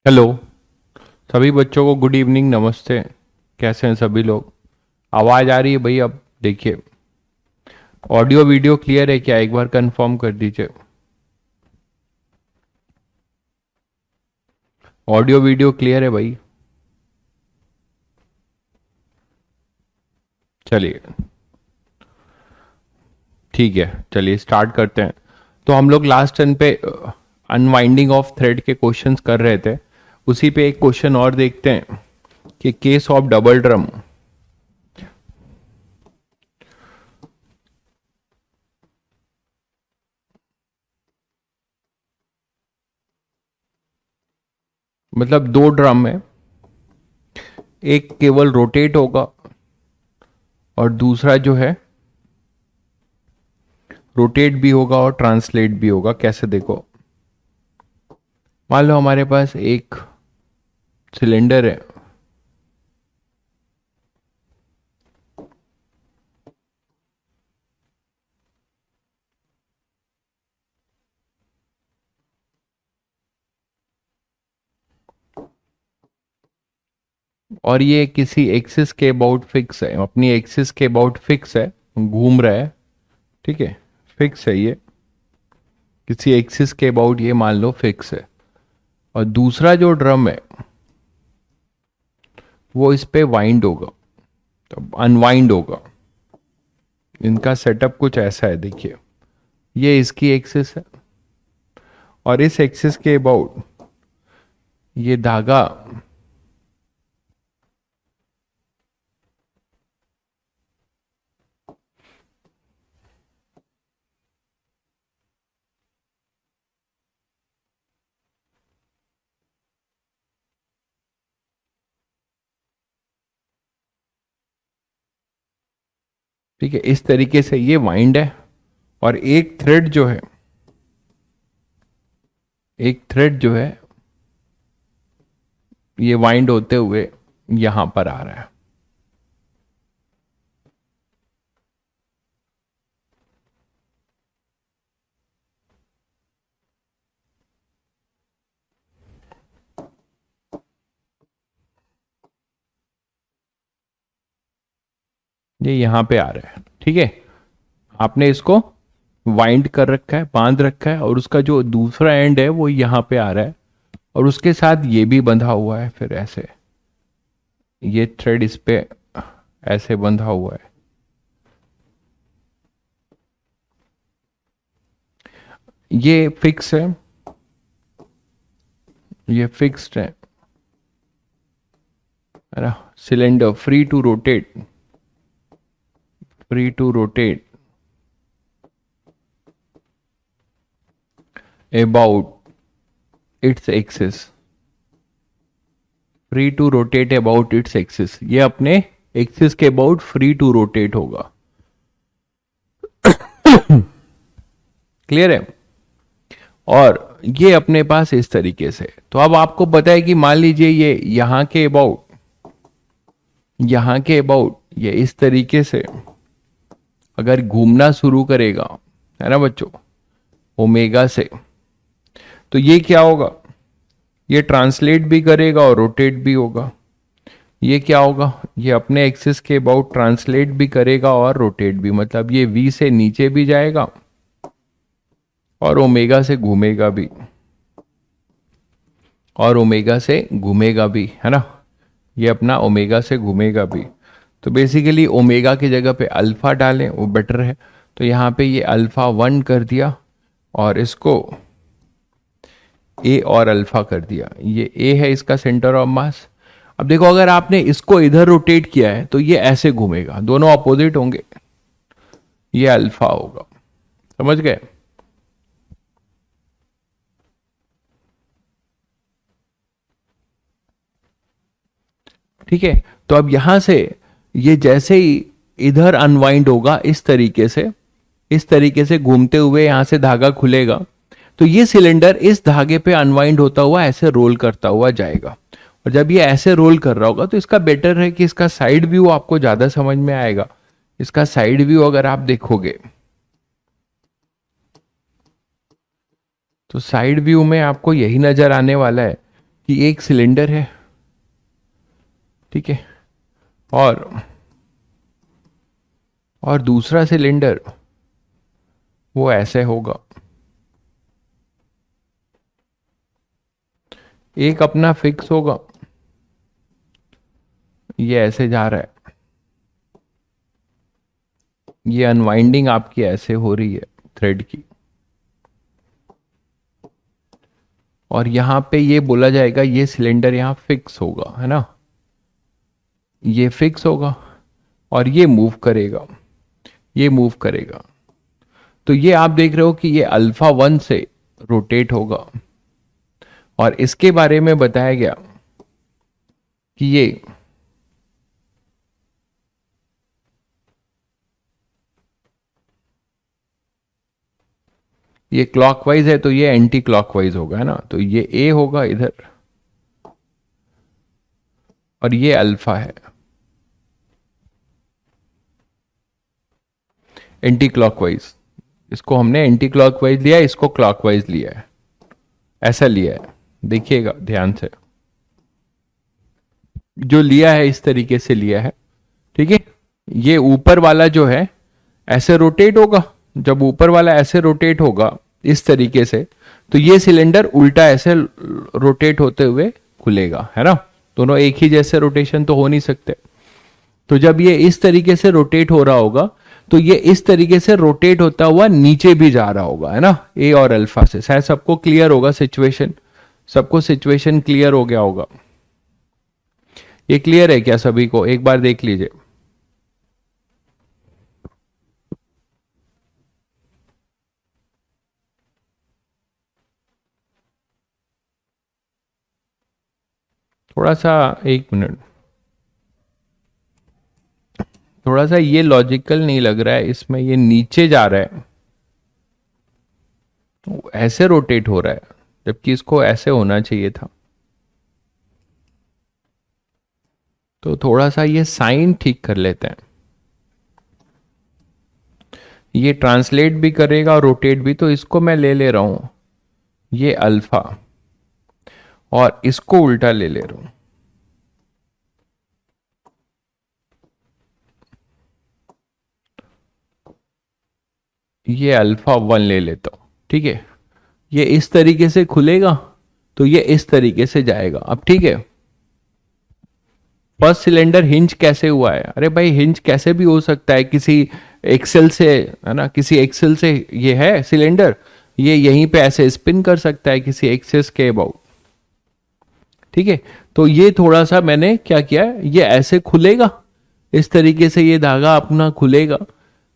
Hello. सभी बच्चों को गुड इवनिंग, नमस्ते। कैसे हैं सभी लोग? आवाज़ आ रही है भाई? अब देखिए, ऑडियो वीडियो क्लियर है क्या? एक बार कंफर्म कर दीजिए। ऑडियो वीडियो क्लियर है भाई? चलिए, ठीक है, चलिए स्टार्ट करते हैं। तो हम लोग लास्ट टर्न पे अनवाइंडिंग ऑफ थ्रेड के क्वेश्चंस कर रहे थे। उसी पे एक क्वेश्चन और देखते हैं कि केस ऑफ डबल ड्रम, मतलब दो ड्रम है, एक केवल रोटेट होगा और दूसरा जो है रोटेट भी होगा और ट्रांसलेट भी होगा। कैसे? देखो, मान लो हमारे पास एक सिलेंडर है और ये किसी एक्सिस के अबाउट फिक्स है, अपनी एक्सिस के अबाउट फिक्स है, घूम रहा है। ठीक है, फिक्स है ये, किसी एक्सिस के अबाउट ये मान लो फिक्स है। और दूसरा जो ड्रम है वो इस पे वाइंड होगा, तो अनवाइंड होगा। इनका सेटअप कुछ ऐसा है, देखिए, ये इसकी एक्सिस है और इस एक्सिस के अबाउट ये धागा ठीक है, इस तरीके से ये वाइंड है। और एक थ्रेड जो है, एक थ्रेड जो है ये वाइंड होते हुए यहां पर आ रहा है। ये यहां पे आ रहा है। ठीक है, आपने इसको वाइंड कर रखा है, बांध रखा है, और उसका जो दूसरा एंड है वो यहां पे आ रहा है और उसके साथ ये भी बंधा हुआ है। फिर ऐसे ये थ्रेड इस पे ऐसे बंधा हुआ है। ये फिक्स है, ये फिक्स्ड है ना? Cylinder free to rotate, free to rotate about its axis, free to rotate about its axis. ये अपने एक्सिस के अबाउट फ्री टू रोटेट होगा। क्लियर है? और ये अपने पास इस तरीके से। तो अब आपको पता है कि मान लीजिए ये यहां के अबाउट, यहां के अबाउट ये इस तरीके से अगर घूमना शुरू करेगा, है ना बच्चों, ओमेगा से, तो ये क्या होगा? ये ट्रांसलेट भी करेगा और रोटेट भी होगा। ये क्या होगा? ये अपने एक्सिस के अबाउट ट्रांसलेट भी करेगा और रोटेट भी, मतलब ये वी से नीचे भी जाएगा और ओमेगा से घूमेगा भी, और ओमेगा से घूमेगा भी, है ना? ये अपना ओमेगा से घूमेगा भी। तो बेसिकली ओमेगा की जगह पे अल्फा डालें, वो बेटर है। तो यहाँ पे ये अल्फा 1 कर दिया और इसको ए और अल्फा कर दिया। ये ए है इसका सेंटर ऑफ मास। अब देखो, अगर आपने इसको इधर रोटेट किया है तो ये ऐसे घूमेगा, दोनों अपोजिट होंगे, ये अल्फा होगा। समझ गए? ठीक है, तो अब यहां से ये जैसे ही इधर अनवाइंड होगा इस तरीके से, इस तरीके से घूमते हुए यहां से धागा खुलेगा, तो ये सिलेंडर इस धागे पे अनवाइंड होता हुआ ऐसे रोल करता हुआ जाएगा। और जब ये ऐसे रोल कर रहा होगा तो इसका बेटर है कि इसका साइड व्यू आपको ज्यादा समझ में आएगा। इसका साइड व्यू अगर आप देखोगे तो साइड व्यू में आपको यही नजर आने वाला है कि एक सिलेंडर है, ठीक है, और दूसरा सिलेंडर वो ऐसे होगा, एक अपना फिक्स होगा, ये ऐसे जा रहा है, ये अनवाइंडिंग आपकी ऐसे हो रही है थ्रेड की, और यहां पे ये बोला जाएगा ये सिलेंडर यहां फिक्स होगा, है ना, ये फिक्स होगा और ये मूव करेगा, ये मूव करेगा। तो ये आप देख रहे हो कि ये अल्फा 1 से रोटेट होगा, और इसके बारे में बताया गया कि ये क्लॉकवाइज है तो ये एंटी क्लॉकवाइज होगा, है ना, तो ये ए होगा इधर, और ये अल्फा है, एंटी क्लॉकवाइज। इसको हमने एंटी क्लॉकवाइज लिया, इसको क्लॉकवाइज लिया है, ऐसा लिया है, देखिएगा ध्यान से, जो लिया है इस तरीके से लिया है, ठीक है। ये ऊपर वाला जो है ऐसे रोटेट होगा, जब ऊपर वाला ऐसे रोटेट होगा इस तरीके से, तो ये सिलेंडर उल्टा ऐसे रोटेट होते हुए खुलेगा, है ना, दोनों एक ही जैसे रोटेशन तो हो नहीं सकते। तो जब ये इस तरीके से रोटेट हो रहा होगा तो ये इस तरीके से रोटेट होता हुआ नीचे भी जा रहा होगा, है ना, ए और अल्फा से। शायद सबको क्लियर होगा सिचुएशन, सबको सिचुएशन क्लियर हो गया होगा। ये क्लियर है क्या सभी को? एक बार देख लीजिए। थोड़ा सा, एक मिनट, थोड़ा सा ये लॉजिकल नहीं लग रहा है इसमें, ये नीचे जा रहा है, ऐसे रोटेट हो रहा है, जबकि इसको ऐसे होना चाहिए था। तो थोड़ा सा ये साइन ठीक कर लेते हैं, ये ट्रांसलेट भी करेगा और रोटेट भी, तो इसको मैं ले ले रहा हूं ये अल्फा, और इसको उल्टा ले ले रहा हूं, ये अल्फा 1 ले लेता हूं, ठीक है। ये इस तरीके से खुलेगा तो ये इस तरीके से जाएगा। अब ठीक है, फर्स्ट सिलेंडर हिंज कैसे हुआ है? अरे भाई हिंज कैसे भी हो सकता है, किसी एक्सेल से, है ना, किसी एक्सेल से ये है सिलेंडर, ये यहीं पे ऐसे स्पिन कर सकता है किसी एक्सेस के अबाउट, ठीक है। तो ये थोड़ा सा मैंने क्या किया, ये ऐसे खुलेगा, इस तरीके से ये धागा अपना खुलेगा।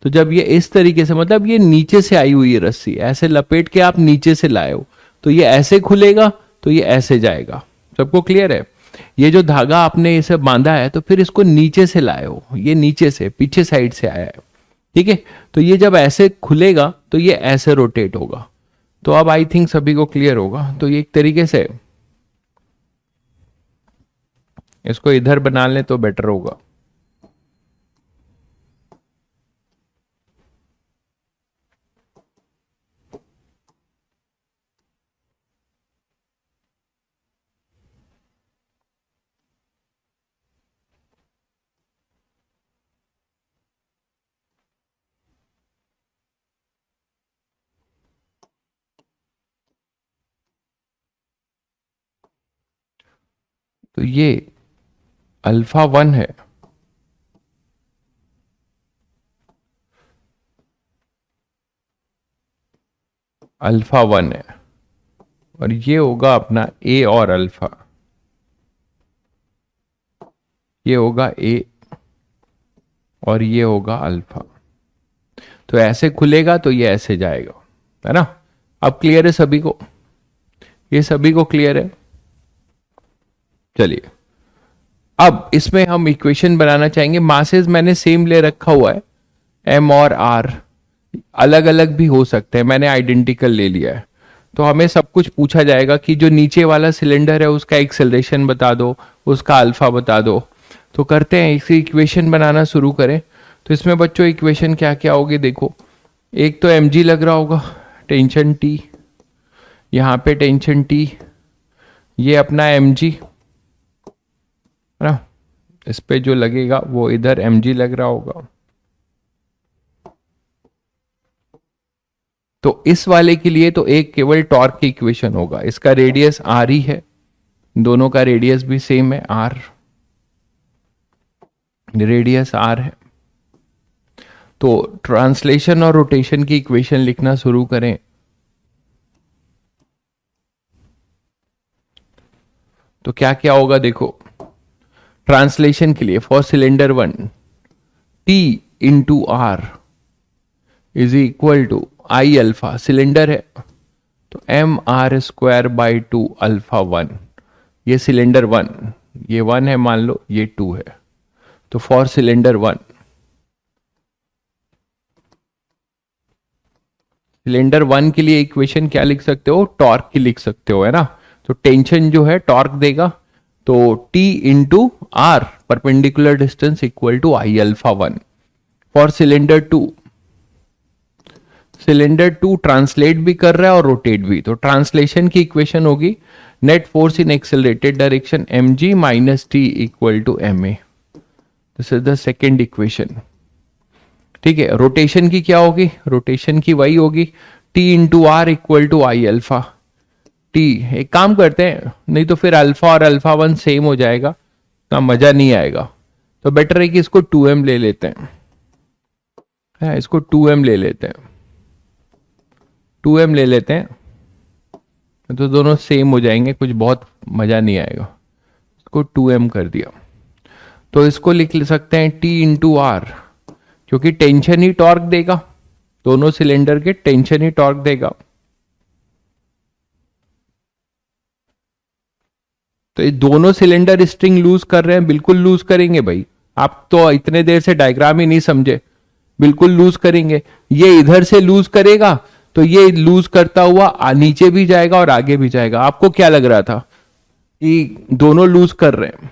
तो जब ये इस तरीके से, मतलब ये नीचे से आई हुई है रस्सी, ऐसे लपेट के आप नीचे से लाए हो, तो ये ऐसे खुलेगा, तो ये ऐसे जाएगा। सबको क्लियर है? ये जो धागा आपने इसे बांधा है, तो फिर इसको नीचे से लाए हो, ये नीचे से पीछे साइड से आया है, ठीक है। तो ये जब ऐसे खुलेगा तो ये ऐसे रोटेट होगा। तो अब आई थिंक सभी को क्लियर होगा। तो ये एक तरीके से इसको इधर बना लें तो बेटर होगा। तो ये अल्फा 1 है, अल्फा 1 है, और ये होगा अपना ए और अल्फा, ये होगा ए और ये होगा अल्फा। तो ऐसे खुलेगा तो ये ऐसे जाएगा, है ना। अब क्लियर है सभी को? ये सभी को क्लियर है? चलिए अब इसमें हम इक्वेशन बनाना चाहेंगे। मासेस मैंने सेम ले रखा हुआ है, एम और आर अलग अलग भी हो सकते हैं, मैंने आइडेंटिकल ले लिया है। तो हमें सब कुछ पूछा जाएगा कि जो नीचे वाला सिलेंडर है उसका एक्सेलरेशन बता दो, उसका अल्फा बता दो। तो करते हैं, इसी इक्वेशन बनाना शुरू करें। तो इसमें बच्चों इक्वेशन क्या क्या होगी देखो। एक तो mg लग रहा होगा, टेंशन टी, यहाँ पे टेंशन टी, ये अपना mg है ना, इस पे जो लगेगा वो इधर mg लग रहा होगा। तो इस वाले के लिए तो एक केवल टॉर्क की इक्वेशन होगा, इसका रेडियस r ही है, दोनों का रेडियस भी सेम है r, रेडियस r है। तो ट्रांसलेशन और रोटेशन की इक्वेशन लिखना शुरू करें। तो क्या क्या होगा देखो, ट्रांसलेशन के लिए for cylinder 1 T into are is equal to I alpha, cylinder है तो m r square by 2 alpha 1, ये सिलेंडर 1, ये 1 है मान लो, ये 2 है। तो फॉर सिलेंडर 1, सिलेंडर 1 के लिए इक्वेशन क्या लिख सकते हो, टॉर्क की लिख सकते हो, है ना। तो टेंशन जो है टॉर्क देगा, तो T into r perpendicular distance equal to I alpha 1। For cylinder 2, cylinder 2 translate भी कर रहा है और रोटेट भी, तो ट्रांसलेशन की इक्वेशन होगी net force in accelerated direction mg minus T equal to ma। This is the second equation. ठीक है, रोटेशन की क्या होगी, रोटेशन की वही होगी T into are equal to I alpha t. एक काम करते हैं, नहीं तो फिर अल्फा और अल्फा 1 सेम हो जाएगा, इतना मजा नहीं आएगा, तो बेटर है कि इसको 2m ले लेते हैं, इसको 2m ले लेते हैं, 2m ले लेते हैं, तो दोनों सेम हो जाएंगे, कुछ बहुत मजा नहीं आएगा। इसको 2m कर दिया, तो इसको लिख सकते हैं T इंटू आर, क्योंकि टेंशन ही टॉर्क देगा, दोनों सिलेंडर के टेंशन ही टॉर्क देगा। तो ये दोनों सिलेंडर स्ट्रिंग लूज कर रहे हैं, बिल्कुल लूज करेंगे भाई, आप तो इतने देर से डायग्राम ही नहीं समझे, बिल्कुल लूज करेंगे। ये इधर से लूज करेगा तो ये लूज करता हुआ नीचे भी जाएगा और आगे भी जाएगा। आपको क्या लग रहा था कि दोनों लूज कर रहे हैं,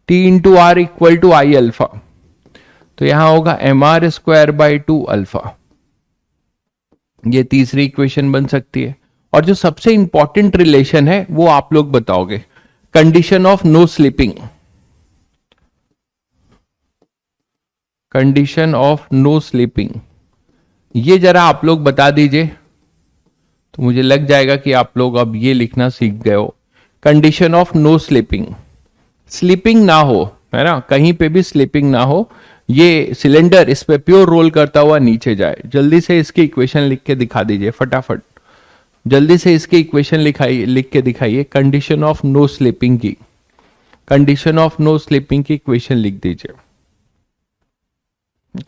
T into are equal to I alpha, तो यहां होगा m r square by 2 alpha, ये तीसरी इक्वेशन बन सकती है। और जो सबसे इंपॉर्टेंट रिलेशन है वो आप लोग बताओगे, condition of no slipping, condition of no slipping, ये जरा आप लोग बता दीजिए, तो मुझे लग जाएगा कि आप लोग अब ये लिखना सीख गए हो। Condition of no slipping, slipping ना हो, है ना, कहीं पे भी स्लिपिंग ना हो, ये सिलेंडर इस पे प्योर रोल करता हुआ नीचे जाए। जल्दी से इसकी इक्वेशन लिख के दिखा दीजिए फटाफट, जल्दी से इसकी इक्वेशन लिख के दिखाइए, कंडीशन ऑफ नो स्लिपिंग की, कंडीशन ऑफ नो स्लिपिंग की इक्वेशन लिख दीजिए,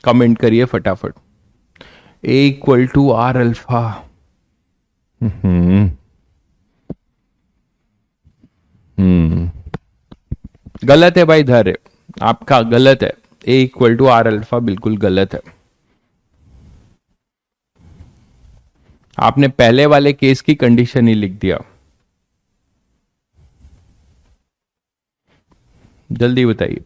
कमेंट करिए फटाफट। A equal to r alpha, गलत है भाई, धैर्य आपका गलत है, A equal to r alpha बिल्कुल गलत है। आपने पहले वाले केस की कंडीशन ही लिख दिया, जल्दी बताइए।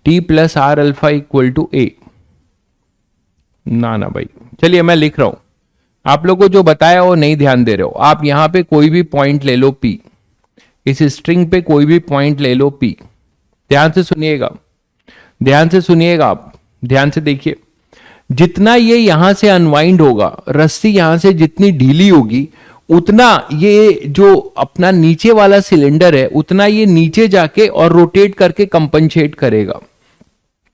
T plus R alpha equal to A, ना भाई, चलिए मैं लिख रहा हूं, आप लोगों को जो बताया वो नहीं ध्यान दे रहे हो। आप यहां पे कोई भी पॉइंट ले लो P, इस स्ट्रिंग पे कोई भी पॉइंट ले लो P, ध्यान से सुनिएगा, ध्यान से सुनिएगा, आप ध्यान से देखिए, जितना ये यहां से अनवाइंड होगा, रस्सी यहां से जितनी ढीली होगी, उतना ये जो अपना नीचे वाला सिलेंडर है उतना ये नीचे जाके और रोटेट करके कंपनसेट करेगा।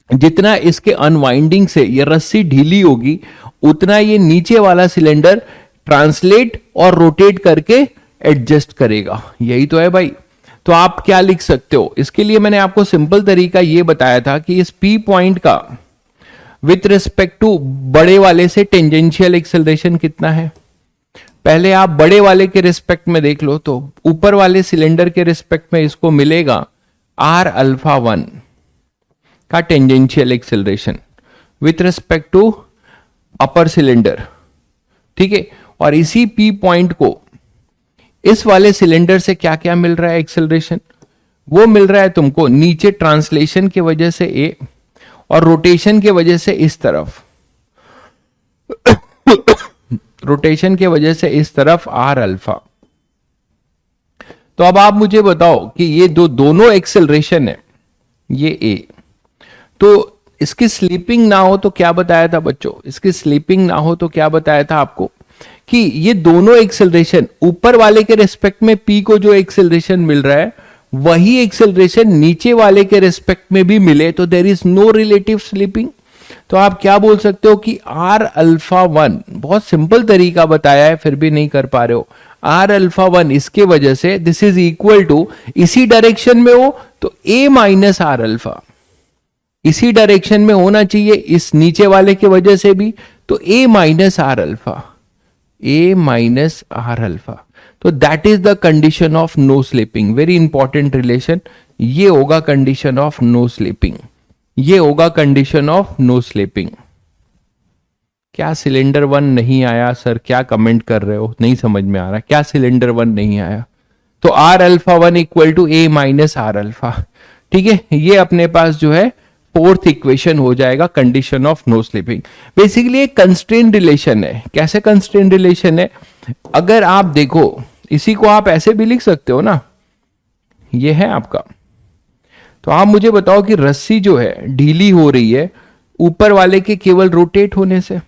जितना इसके अनवाइंडिंग से ये रस्सी ढीली होगी उतना ये नीचे वाला सिलेंडर ट्रांसलेट और रोटेट करके एडजस्ट करेगा। यही तो है भाई। तो आप क्या लिख सकते हो, इसके लिए मैंने आपको सिंपल तरीका ये बताया था कि इस P पॉइंट का विथ रिस्पेक्ट टू बड़े वाले से टेंजेंशियल एक्सेलरेशन कितना है। पहले आप बड़े वाले के रिस्पेक्ट में देख लो, तो ऊपर वाले सिलेंडर के रिस्पेक्ट में इसको मिलेगा R अल्फा 1 का tangential acceleration with respect to upper cylinder, ठीक है। और इसी P पॉइंट को इस वाले सिलेंडर से क्या क्या मिल रहा है एक्सेलरेशन, वो मिल रहा है तुमको नीचे ट्रांसलेशन की वजह से ए, और रोटेशन की वजह से इस तरफ, रोटेशन की वजह से इस तरफ आर अल्फा। तो अब आप मुझे बताओ कि ये दोनों एक्सेलरेशन है, ये ए, तो इसकी स्लीपिंग ना हो तो क्या बताया था बच्चों, इसकी स्लीपिंग ना हो तो क्या बताया था आपको कि ये दोनों एक्सेलरेशन ऊपर वाले के रिस्पेक्ट में पी को जो एक्सेलरेशन मिल रहा है वही एक्सेलरेशन नीचे वाले के रिस्पेक्ट में भी मिले तो there is no relative slipping. तो आप क्या बोल सकते हो कि आर अल्फा वन, बहुत सिंपल तरीका बताया है फिर भी नहीं कर पा रहे हो, आर अल्फा वन इसके वजह से दिस इज इक्वल टू, इसी डायरेक्शन में हो तो ए माइनस आर अल्फा, इसी डायरेक्शन में होना चाहिए इस नीचे वाले की वजह से भी, तो A minus are alpha, A minus are alpha. तो that is the condition of no slipping, very important relation. ये होगा कंडीशन ऑफ नो स्लीपिंग, ये होगा कंडीशन ऑफ नो स्लीपिंग। क्या सिलेंडर वन नहीं आया सर, क्या कमेंट कर रहे हो, नहीं समझ में आ रहा क्या सिलेंडर वन नहीं आया। तो are alpha one equal to a minus are alpha, ठीक है, ये अपने पास जो है फोर्थ इक्वेशन हो जाएगा condition of no slipping. Basically एक कंस्ट्रेंट रिलेशन है। कैसे कंस्ट्रेंट रिलेशन है, अगर आप देखो इसी को आप ऐसे भी लिख सकते हो ना, ये है आपका, तो आप मुझे बताओ कि रस्सी जो है ढीली हो रही है ऊपर वाले के केवल रोटेट होने से,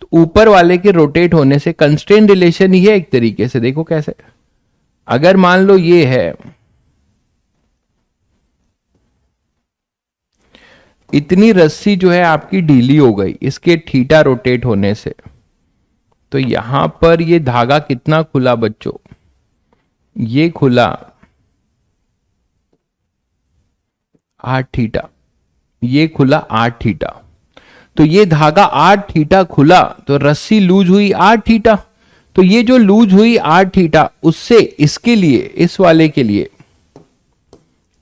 तो ऊपर वाले के रोटेट होने से कंस्ट्रेंट रिलेशन ही है एक तरीके से। देखो कैसे, अगर मान लो ये है, इतनी रस्सी जो है आपकी ढीली हो गई इसके थीटा रोटेट होने से, तो यहां पर ये धागा कितना खुला बच्चों, ये खुला 8 थीटा, ये खुला 8 थीटा, तो ये धागा 8 थीटा खुला तो रस्सी लूज हुई 8 थीटा, तो ये जो लूज हुई 8 थीटा उससे इसके लिए, इस वाले के लिए,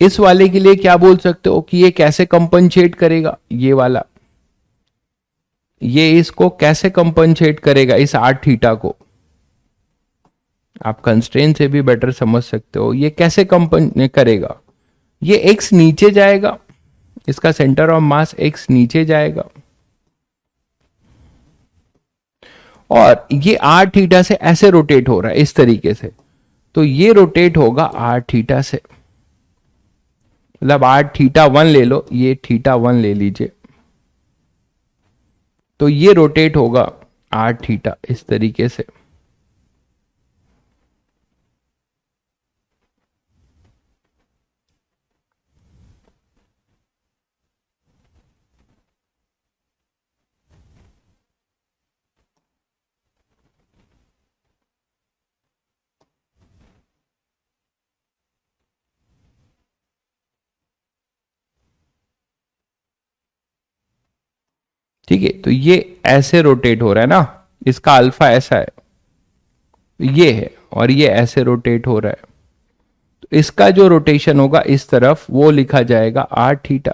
इस वाले के लिए क्या बोल सकते हो कि ये कैसे कंपनसेट करेगा, ये वाला, ये इसको कैसे कंपनसेट करेगा इस 8 थीटा को, आप कंस्ट्रेंट से भी बेटर समझ सकते हो, ये कैसे कंपन करेगा, ये एक्स नीचे जाएगा, इसका सेंटर ऑफ मास एक्स नीचे जाएगा, और ये 8 थीटा से ऐसे रोटेट हो रहा है इस तरीके से, तो ये रोटेट होगा 8 थीटा से, मतलब 8 थीटा 1 ले लो, ये थीटा 1 ले लीजिए, तो ये रोटेट होगा 8 थीटा इस तरीके से। ठीक है, तो ये ऐसे रोटेट हो रहा है ना, इसका अल्फा ऐसा है, ये है, और ये ऐसे रोटेट हो रहा है, तो इसका जो रोटेशन होगा इस तरफ वो लिखा जाएगा 8 थीटा,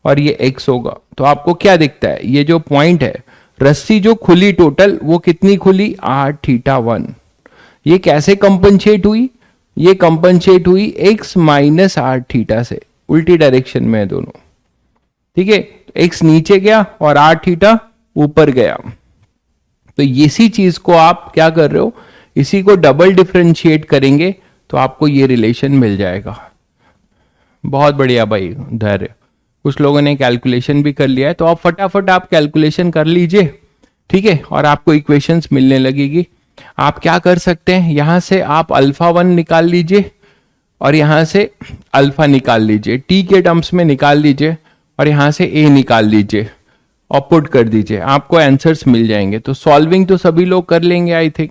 और ये एक्स होगा। तो आपको क्या दिखता है, ये जो पॉइंट है, रस्सी जो खुली टोटल वो कितनी खुली 8 थीटा 1, ये कैसे कंपनसेट हुई, ये कंपनसेट हुई एक्स माइनस 8 थीटा से, उल्टी डायरेक्शन में है दोनों, ठीक है, एक्स नीचे गया और 8 थीटा ऊपर गया, तो इसी चीज को आप क्या कर रहे हो, इसी को डबल डिफरेंशिएट करेंगे तो आपको ये रिलेशन मिल जाएगा। बहुत बढ़िया भाई धैर्य, कुछ लोगों ने कैलकुलेशन भी कर लिया है, तो आप फटाफट आप कैलकुलेशन कर लीजिए, ठीक है, और आपको इक्वेशंस मिलने लगेगी। आप क्या कर सकते हैं, यहां से आप अल्फा 1 निकाल लीजिए और यहां से अल्फा निकाल लीजिए, टी के टर्म्स में निकाल लीजिए, और यहां से ए निकाल लीजिए और पुट कर दीजिए, आपको आंसर्स मिल जाएंगे। तो सॉल्विंग तो सभी लोग कर लेंगे, आई थिंक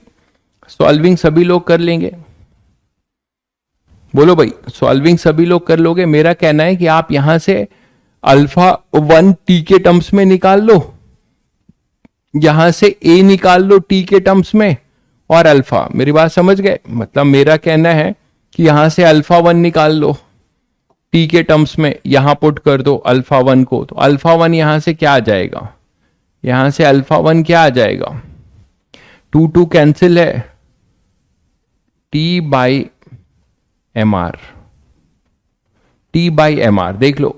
सॉल्विंग सभी लोग कर लेंगे, बोलो भाई सॉल्विंग सभी लोग कर लोगे। मेरा कहना है कि आप यहां से अल्फा 1 टी के टर्म्स में निकाल लो, यहां से ए निकाल लो टी के टर्म्स में, और अल्फा, मेरी बात समझ गए, मतलब मेरा कहना है कि यहां से अल्फा 1 निकाल लो टी के टर्म्स में, यहां पुट कर दो अल्फा 1 को, तो अल्फा 1 यहां से क्या आ जाएगा, यहां से अल्फा 1 क्या आ जाएगा, 2 2 कैंसिल है, T by M r, t by M r. देख लो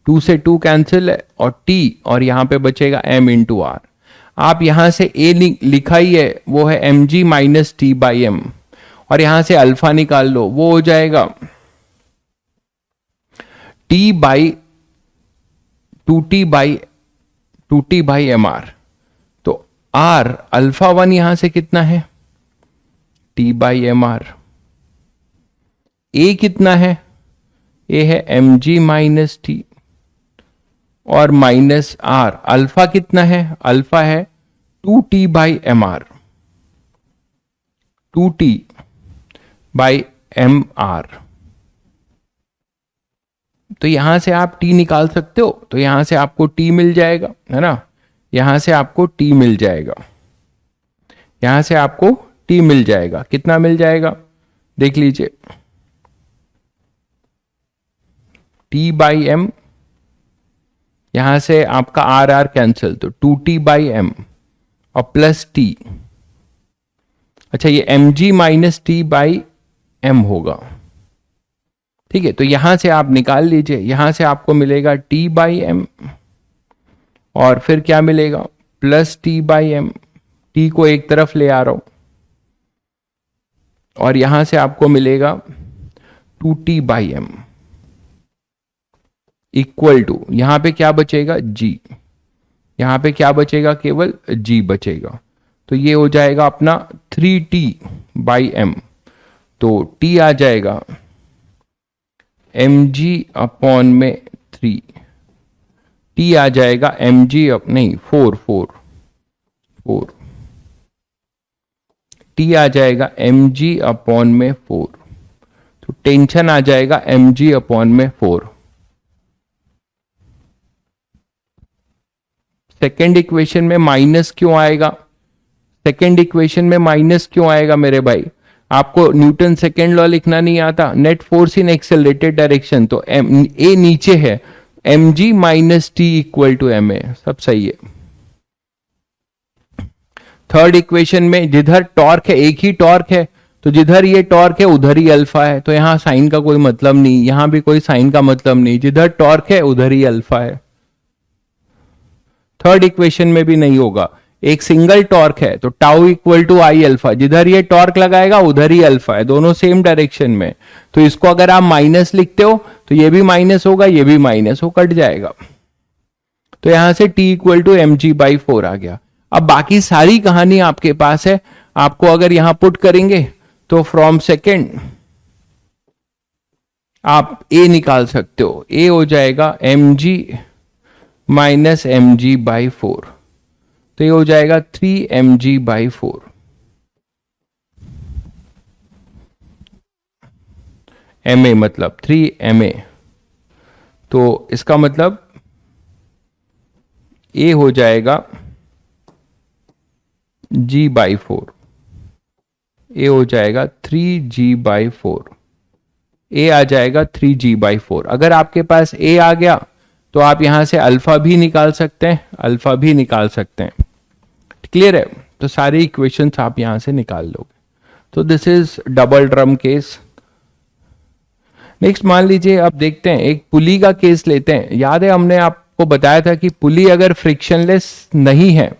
2 से 2 कैंसिल है और टी, और यहां पे बचेगा m इंटू आर। आप यहां से a लिखा ही है, वो है M G minus T by M, और यहां से अल्फा निकाल लो, वो हो जाएगा T by 2t by M R. तो आर अल्फा 1 यहां से कितना है, T by M R. A कितना है, ए है एम जी माइनस टी और माइनस आर। अल्फा कितना है, अल्फा है 2t by M R, 2t by M R. तो यहां से आप t निकाल सकते हो, तो यहां से आपको t मिल जाएगा, है ना, यहां से आपको t मिल जाएगा, यहां से आपको t मिल जाएगा। कितना मिल जाएगा, देख लीजिए, t बाई एम, यहां से आपका आर आर कैंसिल, तो 2t बाई एम और प्लस t। अच्छा, ये M G minus T by M होगा, ठीक है। तो यहां से आप निकाल लीजिए, यहां से आपको मिलेगा t बाई एम और फिर क्या मिलेगा, plus t by M. t को एक तरफ ले आ रहा हूं और यहां से आपको मिलेगा 2t by M equal to, यहां पे क्या बचेगा, g, यहां पे क्या बचेगा, केवल g बचेगा। तो ये हो जाएगा अपना 3t बाई एम। तो t आ जाएगा एम जी अपॉन में 3, t आ जाएगा एम जी नहीं 4 t आ जाएगा एम जी अपॉन में 4। तो टेंशन आ जाएगा एम जी अपॉन में 4। सेकेंड इक्वेशन में माइनस क्यों आएगा, सेकेंड इक्वेशन में माइनस क्यों आएगा मेरे भाई, आपको न्यूटन सेकेंड लॉ लिखना नहीं आता, net force in accelerated direction. तो ए नीचे है, M G minus T equal to M A, सब सही है। थर्ड इक्वेशन में जिधर टॉर्क है, एक ही टॉर्क है, तो जिधर ये टॉर्क है उधर ही अल्फा है, तो यहां साइन का कोई मतलब नहीं, यहां भी कोई साइन का मतलब नहीं, जिधर टॉर्क है उधर ही अल्फा है। थर्ड इक्वेशन में भी नहीं होगा, एक सिंगल टॉर्क है तो tau equal to I alpha, जिधर ये टॉर्क लगाएगा उधर ही अल्फा है, दोनों सेम डायरेक्शन में। तो इसको अगर आप माइनस लिखते हो तो ये भी माइनस होगा, ये भी माइनस हो, कट जाएगा। तो यहां से t equal to M G by 4 आ गया। अब बाकी सारी कहानी आपके पास है, आपको अगर यहां पुट करेंगे तो फ्रॉम सेकेंड आप a निकाल सकते हो, a हो जाएगा M G minus M G by 4, तो ये हो जाएगा 3 M G by 4। M A मतलब 3 एम ए, तो इसका मतलब ए हो जाएगा g बाई 4, ए हो जाएगा 3g बाई 4, ए आ जाएगा 3g बाई 4। अगर आपके पास ए आ गया तो आप यहां से अल्फा भी निकाल सकते हैं, अल्फा भी निकाल सकते हैं, क्लियर है। तो सारी इक्वेशंस आप यहां से निकाल लोगे। तो this is double drum case. Next मान लीजिए, अब देखते हैं एक पुली का केस लेते हैं। याद है हमने आपको बताया था कि पुली अगर फ्रिक्शनलेस नहीं है,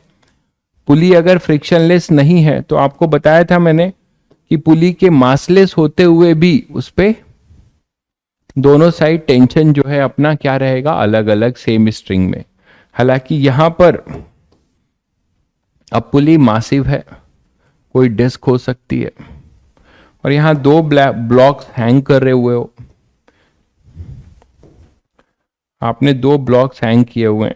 पुली अगर फ्रिक्शनलेस नहीं है तो आपको बताया था मैंने कि पुली के मासलेस होते हुए भी उस पे दोनों साइड टेंशन जो है अपना क्या रहेगा, अलग अलग सेम स्ट्रिंग में। हालांकि यहां पर अब पुली मासिव है, कोई डिस्क हो सकती है, और यहां 2 ब्लॉक्स हैंग कर रहे हुए हो, आपने 2 ब्लॉक्स हैंग किए हुए हैं।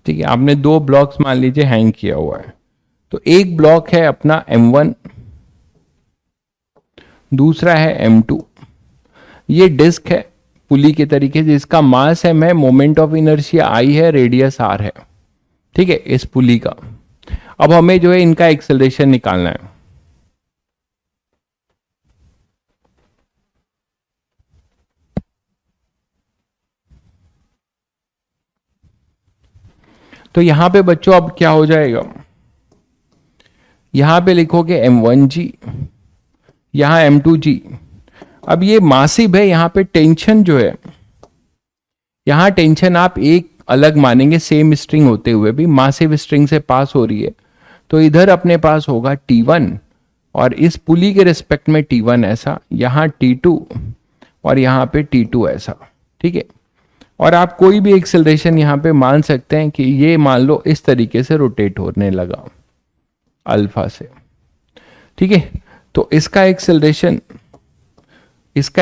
ठीक है, आपने 2 ब्लॉक्स मान लीजिए हैंग किया हुआ है। तो एक ब्लॉक है अपना M1, दूसरा है M2। ये डिस्क है पुली के तरीके से, जिसका मास m है, मोमेंट ऑफ इनर्शिया I है, रेडियस r है, ठीक है, इस पुली का। अब हमें जो है इनका एक्सेलरेशन निकालना है। तो यहां पे बच्चों अब क्या हो जाएगा, यहां पे लिखोगे m1g, यहां m2g। अब ये मासिव है, यहां पे टेंशन जो है, यहां टेंशन आप एक अलग मानेंगे, सेम स्ट्रिंग होते हुए भी मासिव स्ट्रिंग से पास हो रही है, तो इधर अपने पास होगा T1 और इस पुली के रिस्पेक्ट में T1 ऐसा, यहां T2 और यहां पे T2 ऐसा, ठीक है। और आप कोई भी एक्सेलरेशन यहां पे मान सकते हैं कि ये मान लो इस तरीके से रोटेट होने लगा अल्फा से, ठीक है। तो इसका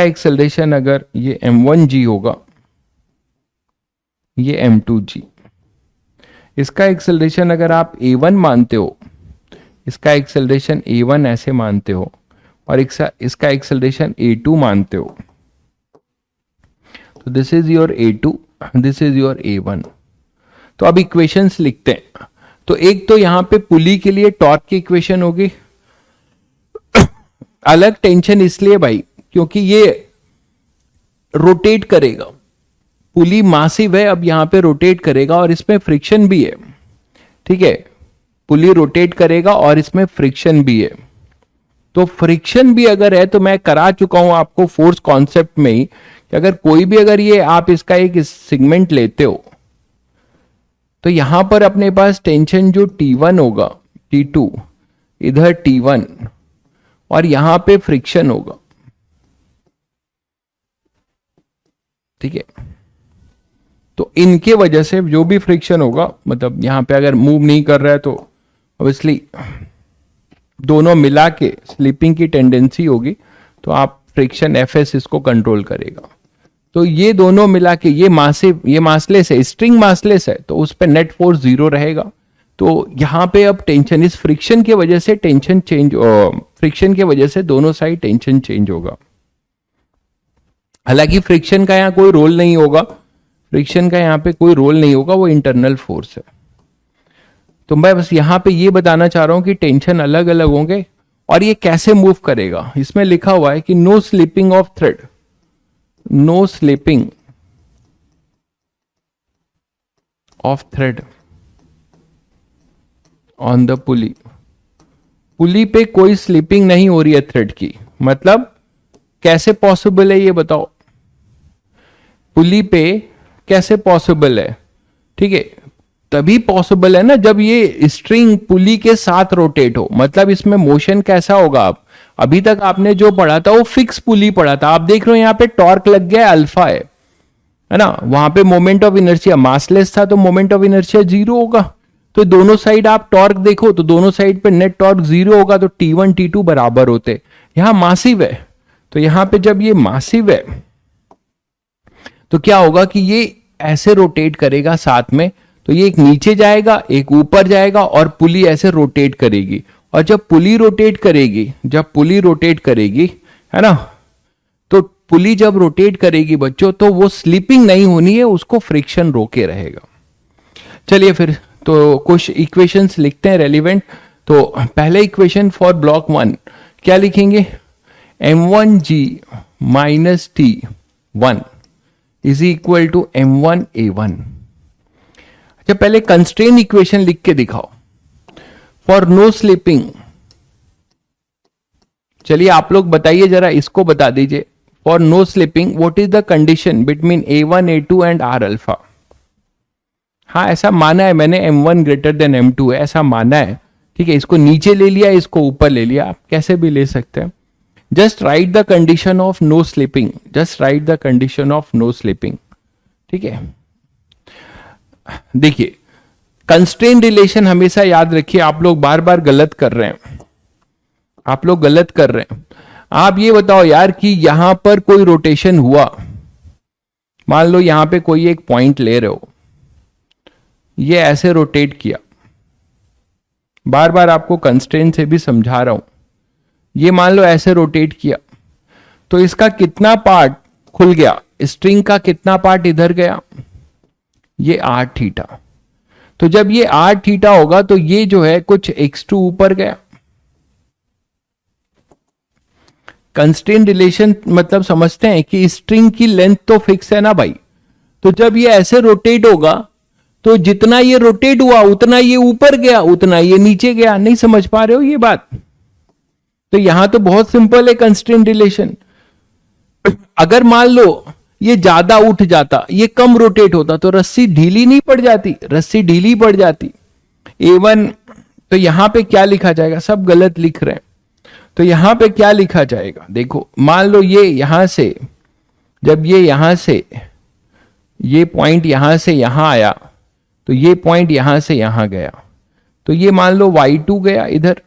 एक्सेलरेशन अगर ये m1g होगा, ये m2g, इसका एक्सेलरेशन अगर आप a1 मानते हो, इसका एक्सेलरेशन a1 ऐसे मानते हो, और इसका एक्सेलरेशन a2 मानते हो, तो this is your a2, this is your a1। तो अब इक्वेशंस लिखते हैं। तो एक तो यहां पे पुली के लिए टॉर्क की इक्वेशन होगी, अलग टेंशन इसलिए भाई क्योंकि ये रोटेट करेगा, पुली मासिव है, अब यहां पे रोटेट करेगा और इसमें फ्रिक्शन भी है, ठीक है। पुली रोटेट करेगा और इसमें फ्रिक्शन भी है। तो फ्रिक्शन भी अगर है तो मैं करा चुका हूं आपको फोर्स कॉन्सेप्ट में ही कि अगर कोई भी अगर ये आप इसका एक सेगमेंट लेते हो तो यहां पर अपने पास टेंशन जो T1 होगा, T2 इधर T1 और यहां पे फ्रिक्शन होगा, ठीक है। तो इनके वजह से जो भी फ्रिक्शन होगा, मतलब यहां पे अगर मूव नहीं कर रहा है तो ऑब्वियसली दोनों मिला के स्लिपिंग की टेंडेंसी होगी, तो आप फ्रिक्शन Fs इसको कंट्रोल करेगा। तो ये दोनों मिला के ये मासलेस है, स्ट्रिंग मासलेस है, तो उस पर नेट फोर्स 0 रहेगा। तो यहां पे अब टेंशन इस फ्रिक्शन की वजह से टेंशन चेंज, फ्रिक्शन की वजह से दोनों साइड टेंशन चेंज होगा। हालांकि फ्रिक्शन का यहां कोई रोल नहीं होगा, फ्रिक्शन का यहां पे कोई रोल नहीं होगा, वो इंटरनल फोर्स है। तो मैं बस यहां पे ये बताना चाह रहा हूं कि टेंशन अलग अलग होंगे और ये कैसे मूव करेगा। इसमें लिखा हुआ है कि no slipping of thread, no slipping of thread on the pulley, pulley पे कोई स्लिपिंग नहीं हो रही है थ्रेड की। मतलब कैसे पॉसिबल है ये बताओ, पुली पे कैसे पॉसिबल है, ठीक है। तभी पॉसिबल है ना जब ये स्ट्रिंग पुली के साथ रोटेट हो। मतलब इसमें मोशन कैसा होगा, आप अभी तक आपने जो पढ़ा था वो फिक्स पुली पढ़ा था, आप देख रहे हो यहां पे टॉर्क लग गया, अल्फा है ना। वहां पे मोमेंट ऑफ इनर्शिया मासलेस था, तो मोमेंट ऑफ इनर्शिया 0 होगा। तो दोनों साइड आप टॉर्क देखो तो दोनों साइड पे नेट टॉर्क 0 होगा, तो T1 T2 बराबर होते। यहां मासिव है, तो यहां पे जब ये मासिव है तो क्या होगा कि ये ऐसे रोटेट करेगा साथ में, तो ये एक नीचे जाएगा एक ऊपर जाएगा और पुली ऐसे रोटेट करेगी। और जब पुली रोटेट करेगी, है ना, तो पुली जब रोटेट करेगी बच्चों तो वो स्लिपिंग नहीं होनी है, उसको फ्रिक्शन रोके रहेगा। चलिए फिर तो कुछ इक्वेशंस लिखते हैं रेलिवेंट। तो पहले इक्वेशन फॉर ब्लॉक 1 क्या लिखेंगे, m1g minus T1 is equal to m1a1। अच्छा पहले कंस्ट्रेन इक्वेशन लिख के दिखाओ फॉर नो स्लिपिंग। चलिए आप लोग बताइए जरा, इसको बता दीजिए, for no slipping what is the condition between a1 a2 and r alpha. हाँ ऐसा माना है मैंने, m1 ग्रेटर देन m2 है, ऐसा माना है, ठीक है। इसको नीचे ले लिया, इसको ऊपर ले लिया, आप कैसे भी ले सकते हैं। Just write the condition of no slipping, just write the condition of no slipping, ठीक है। देखिए कंस्ट्रेन रिलेशन हमेशा याद रखिए, आप लोग बार बार गलत कर रहे हैं, आप लोग गलत कर रहे हैं। आप ये बताओ यार कि यहां पर कोई रोटेशन हुआ, मान लो यहां पे कोई एक पॉइंट ले रहे हो, ये ऐसे रोटेट किया, बार बार आपको कंस्ट्रेन से भी समझा रहा हूं, ये मान लो ऐसे रोटेट किया, तो इसका कितना पार्ट खुल गया, स्ट्रिंग का कितना पार्ट इधर गया, ये r थीटा। तो जब ये r थीटा होगा तो ये जो है कुछ x2 ऊपर गया। कंस्ट्रेंट रिलेशन मतलब समझते हैं कि स्ट्रिंग की लेंथ तो फिक्स है ना भाई, तो जब ये ऐसे रोटेट होगा तो जितना ये रोटेट हुआ उतना ये ऊपर गया, उतना ये नीचे गया। नहीं समझ पा रहे हो ये बात? तो यहां तो बहुत सिंपल है कंस्ट्रेंट रिलेशन। अगर मान लो ये ज्यादा उठ जाता, ये कम रोटेट होता, तो रस्सी ढीली नहीं पड़ जाती? रस्सी ढीली पड़ जाती। A1, तो यहां पे क्या लिखा जाएगा? सब गलत लिख रहे हैं। तो यहां पे क्या लिखा जाएगा? देखो, मान लो ये यहां से, जब ये यहां से, ये पॉइंट यहां से यहां आया, तो ये पॉइंट यहां से यहां गया, तो ये मान लो y2 गया इधर,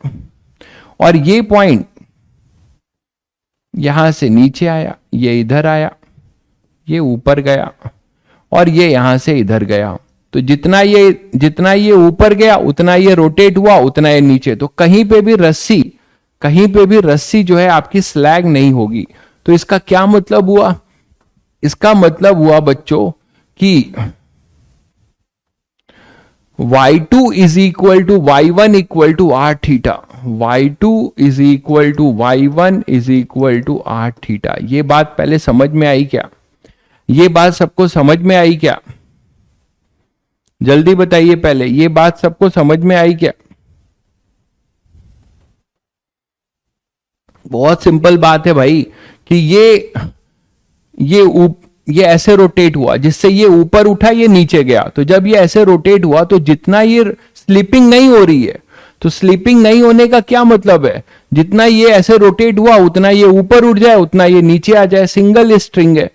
और ये पॉइंट यहां से नीचे आया, ये इधर आया, ये ऊपर गया, और ये यहां से इधर गया। तो जितना ये ऊपर गया उतना ये रोटेट हुआ, उतना ये नीचे। तो कहीं पे भी रस्सी जो है आपकी स्लैग नहीं होगी। तो इसका क्या मतलब हुआ? इसका मतलब हुआ बच्चों कि y2 is equal to y1 equal to r theta. y2 is equal to y1 is equal to r theta. ये बात पहले समझ में आई क्या? ये बात सबको समझ में आई क्या? जल्दी बताइए पहले, ये बात सबको समझ में आई क्या? बहुत सिंपल बात है भाई कि ये ऐसे रोटेट हुआ, जिससे ये ऊपर उठा, ये नीचे गया। तो जब ये ऐसे रोटेट हुआ तो जितना ये स्लिपिंग नहीं हो रही है, तो स्लिपिंग नहीं होने का क्या मतलब है? जितना ये ऐसे रोटेट हुआ उतना ये ऊपर उठ जाए, उतना ये नीचे आ जाए। सिंगल स्ट्रिंग है,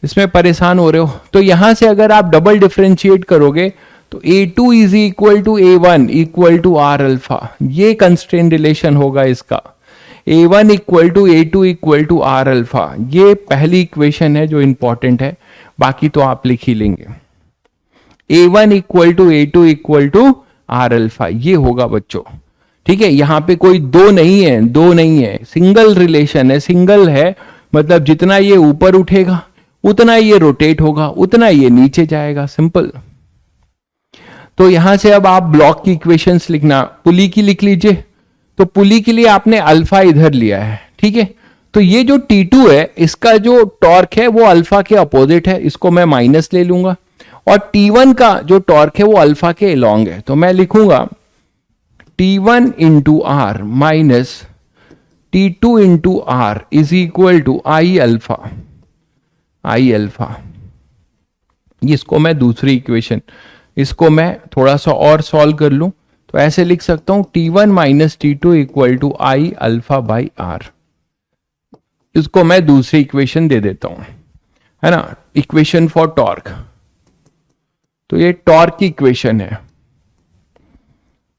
इसमें परेशान हो रहे हो? तो यहां से अगर आप डबल डिफरेंशिएट करोगे तो A2 is equal to A1 equal to R alpha. ये कंस्ट्रेंट रिलेशन होगा इसका। A1 equal to A2 equal to R alpha. ये पहली इक्वेशन है जो इंपॉर्टेंट है, बाकी तो आप लिख ही लेंगे। A1 equal to A2 equal to R alpha, ये होगा बच्चों। ठीक है, यहां पे कोई दो नहीं है, सिंगल रिलेशन है। सिंगल है मतलब जितना ये ऊपर उठेगा उतना ये रोटेट होगा, उतना ये नीचे जाएगा। सिंपल। तो यहां से अब आप ब्लॉक की इक्वेशंस लिखना, पुली की लिख लीजिए। तो पुली के लिए आपने अल्फा इधर लिया है, ठीक है। तो ये जो T2 है, इसका जो टॉर्क है वो अल्फा के अपोजिट है, इसको मैं माइनस ले लूंगा। और T1 का जो टॉर्क है वो अल्फा के अलोंग है, तो मैं लिखूंगा T1 into R minus T2 into are is equal to I alpha. इसको मैं दूसरी इक्वेशन, इसको मैं थोड़ा सा और सॉल्व कर लूं तो ऐसे लिख सकता हूं T1 minus T2 equal to I alpha by R. इसको मैं दूसरी इक्वेशन दे देता हूं, है ना, इक्वेशन फॉर टॉर्क। तो ये टॉर्क की इक्वेशन है,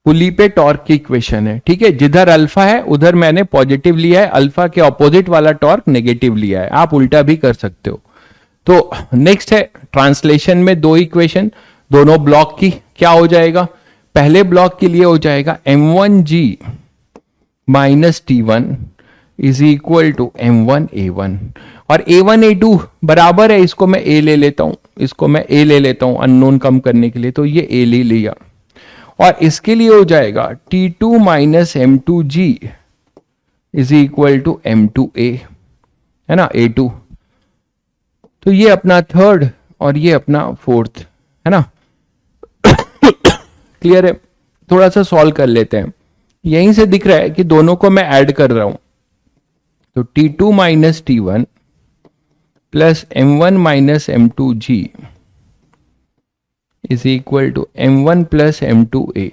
पुली पे टॉर्क की इक्वेशन है, ठीक है। जिधर अल्फा है उधर मैंने पॉजिटिव लिया है, अल्फा के ऑपोजिट वाला टॉर्क नेगेटिव लिया है। आप उल्टा भी कर सकते हो। तो नेक्स्ट है ट्रांसलेशन में दो इक्वेशन, दोनों ब्लॉक की। क्या हो जाएगा? पहले ब्लॉक के लिए हो जाएगा M1G minus T1 is equal to M1A1, और A1A2 बराबर है, इसको मैं A ले लेता हूं, अननोन कम करने के लिए। तो ये A ले लिया। और इसके लिए हो जाएगा T2 minus M2G is equal to M2A, है ना, A2। तो ये अपना थर्ड और ये अपना फोर्थ, है ना। क्लियर है? थोड़ा सा सॉल्व कर लेते हैं। यहीं से दिख रहा है कि दोनों को मैं ऐड कर रहा हूं। तो T2 minus T1 plus M1 minus M2G is equal to M1 plus M2A,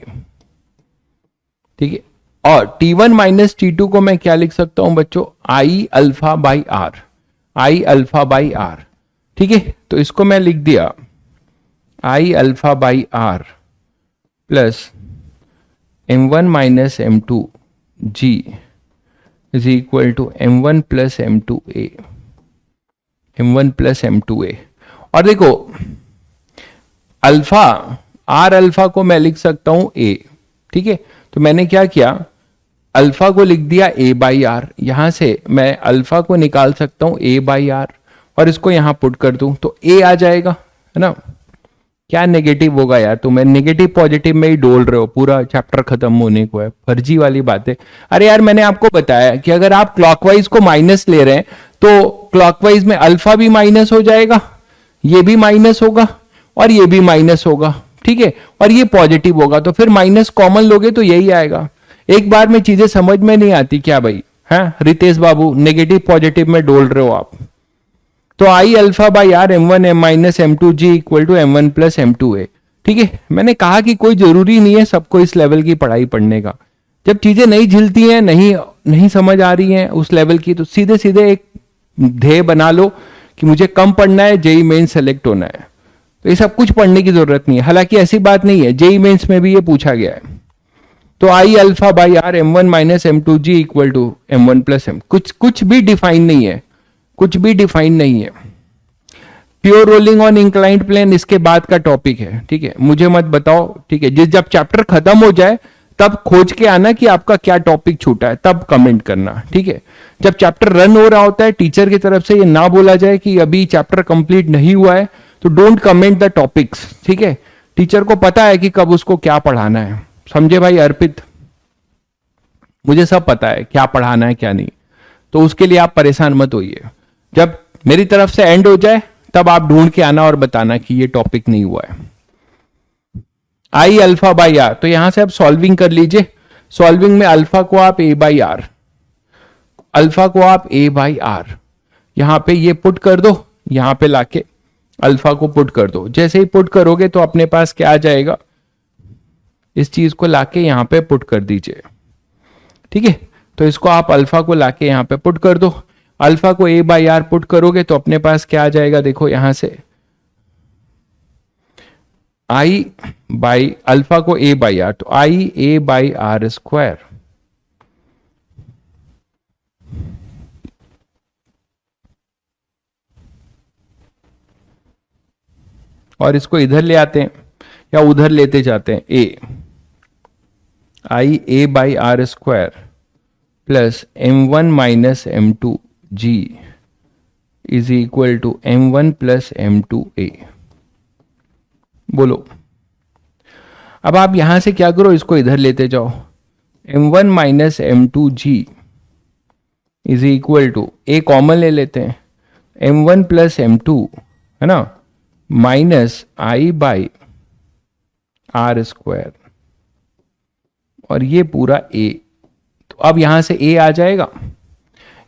ठीक है। और T1 माइनस T2 को मैं क्या लिख सकता हूं बच्चों? आई अल्फा बाई आर, ठीक है। तो इसको मैं लिख दिया I alpha by R plus M1 minus M2G is equal to M1 plus M2A। और देखो अल्फा, आर अल्फा को मैं लिख सकता हूं A, ठीक है। तो मैंने क्या किया, अल्फा को लिख दिया A बाई आर। यहां से मैं अल्फा को निकाल सकता हूं A बाई आर, और इसको यहां पुट कर दूं तो A आ जाएगा, है ना। क्या नेगेटिव होगा यार, तुम्हें नेगेटिव पॉजिटिव में ही डोल रहे हो, पूरा चैप्टर खत्म होने को है, फर्जी वाली बातें। अरे यार मैंने आपको बताया कि अगर आप क्लॉकवाइज को माइनस ले रहे हैं तो क्लॉकवाइज में अल्फा भी माइनस हो जाएगा, ये भी माइनस होगा और ये भी माइनस होगा, ठीक है, और ये पॉजिटिव होगा, तो फिर माइनस कॉमन लोगे तो यही आएगा। एक बार में चीजें समझ में नहीं आती क्या भाई? हाँ रितेश बाबू, नेगेटिव पॉजिटिव में डोल रहे हो आप। तो I alpha by R M one M minus M two G equal to M one plus M two A, ठीक है। मैंने कहा कि कोई जरूरी नहीं है सबको इस लेवल की पढ़ाई पढ़ने का। जब चीजें नहीं झिलती हैं, नहीं समझ आ रही हैं उस लेवल की, तो सीधे सीधे एक ध्येय बना लो कि मुझे कम पढ़ना है, जेई मेन सेलेक्ट होना है। तो ये सब कुछ पढ़ने की जरूरत नहीं है, हालांकि ऐसी बात नहीं है, जेई मेन्स में भी ये पूछा गया है। तो I alpha by R M one minus M two G equal to M one plus M, कुछ भी डिफाइन नहीं है, कुछ भी डिफाइन नहीं है। Pure rolling on inclined plane इसके बाद का टॉपिक है, ठीक है, मुझे मत बताओ, ठीक है। जब चैप्टर खत्म हो जाए तब खोज के आना कि आपका क्या टॉपिक छूटा है, तब कमेंट करना, ठीक है। जब चैप्टर रन हो रहा होता है, टीचर की तरफ से ये ना बोला जाए कि अभी चैप्टर कंप्लीट नहीं हुआ है, तो डोंट कमेंट द टॉपिक्स, ठीक है। टीचर को पता है कि कब उसको क्या पढ़ाना है, समझे भाई अर्पित? मुझे सब पता है क्या पढ़ाना है क्या नहीं, तो उसके लिए आप परेशान मत होइए। जब मेरी तरफ से एंड हो जाए तब आप ढूंढ के आना और बताना कि ये टॉपिक नहीं हुआ है। आई अल्फा बाई आर, तो यहां से आप सॉल्विंग कर लीजिए। सॉल्विंग में अल्फा को आप ए बाई आर, अल्फा को आप ए बाई आर यहां पे ये पुट कर दो, यहां पे लाके अल्फा को पुट कर दो। जैसे ही पुट करोगे तो अपने पास क्या आ जाएगा, इस चीज को लाके यहां पे पुट कर दीजिए, ठीक है। तो इसको आप अल्फा को लाके यहां पे पुट कर दो, अल्फा को ए बाई आर पुट करोगे तो अपने पास क्या आ जाएगा, देखो यहां से आई बाई अल्फा को ए बाई आर, तो आई ए बाई आर स्क्वायर, और इसको इधर ले आते हैं या उधर लेते जाते हैं, A I A by R square plus M one minus M two G is equal to M one plus M two A. बोलो अब आप यहां से क्या करो, इसको इधर लेते जाओ, M one minus M two G is equal to, A common ले लेते हैं, M one plus M two है ना, minus I by R square, और ये पूरा ए। तो अब यहां से ए आ जाएगा,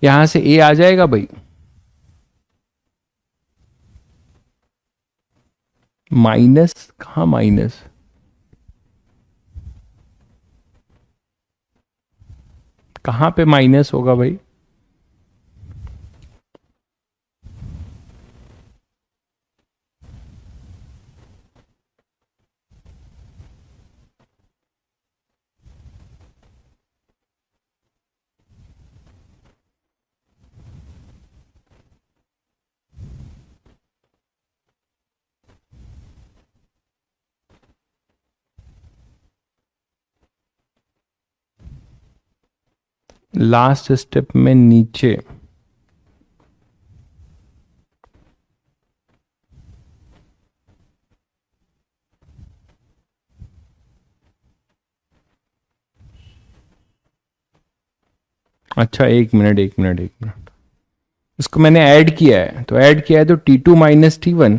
यहां से ए आ जाएगा भाई, माइनस कहां, माइनस कहां पे माइनस होगा भाई? लास्ट स्टेप में नीचे, अच्छा एक मिनट, इसको मैंने ऐड किया है, तो ऐड किया है तो T2 माइनस T1,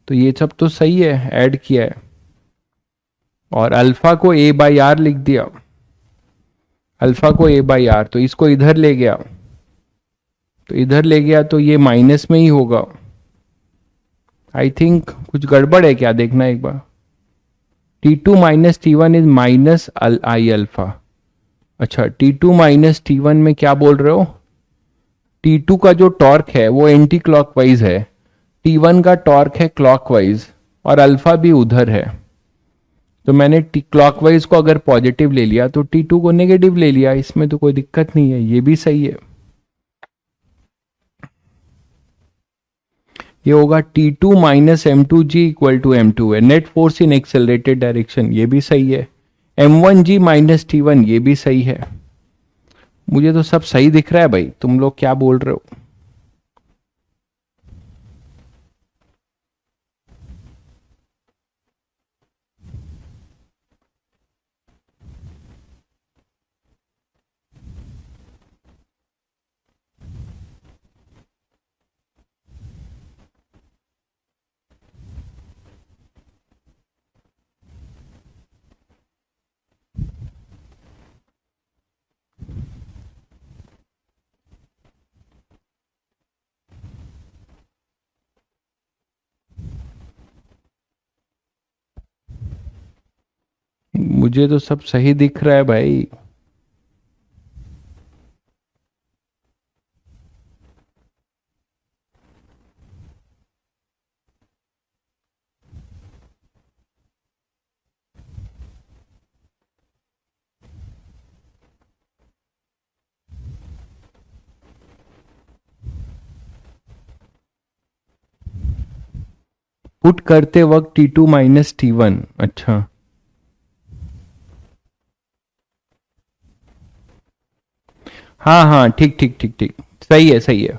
तो ये सब तो सही है, ऐड किया है, और अल्फा को ए बाई आर लिख दिया, अल्फा को ए बाई आर, तो इसको इधर ले गया, तो इधर ले गया तो ये माइनस में ही होगा। आई थिंक कुछ गड़बड़ है क्या, देखना एक बार। T2 minus T1 is minus I alpha, अच्छा T2 माइनस T1 में क्या बोल रहे हो, T2 का जो टॉर्क है वो एंटी क्लॉकवाइज है, T1 का टॉर्क है क्लॉकवाइज, और अल्फा भी उधर है, तो मैंने क्लॉकवाइज को अगर पॉजिटिव ले लिया तो T2 को नेगेटिव ले लिया, इसमें तो कोई दिक्कत नहीं है, ये भी सही है। ये होगा T2 minus M two G equal to M two है, net force in accelerated direction, ये भी सही है। M1G माइनस T1 ये भी सही है। मुझे तो सब सही दिख रहा है भाई, तुम लोग क्या बोल रहे हो? मुझे तो सब सही दिख रहा है भाई। पुट करते वक्त T2 माइनस T1, अच्छा हाँ हाँ, ठीक ठीक ठीक ठीक, सही है सही है,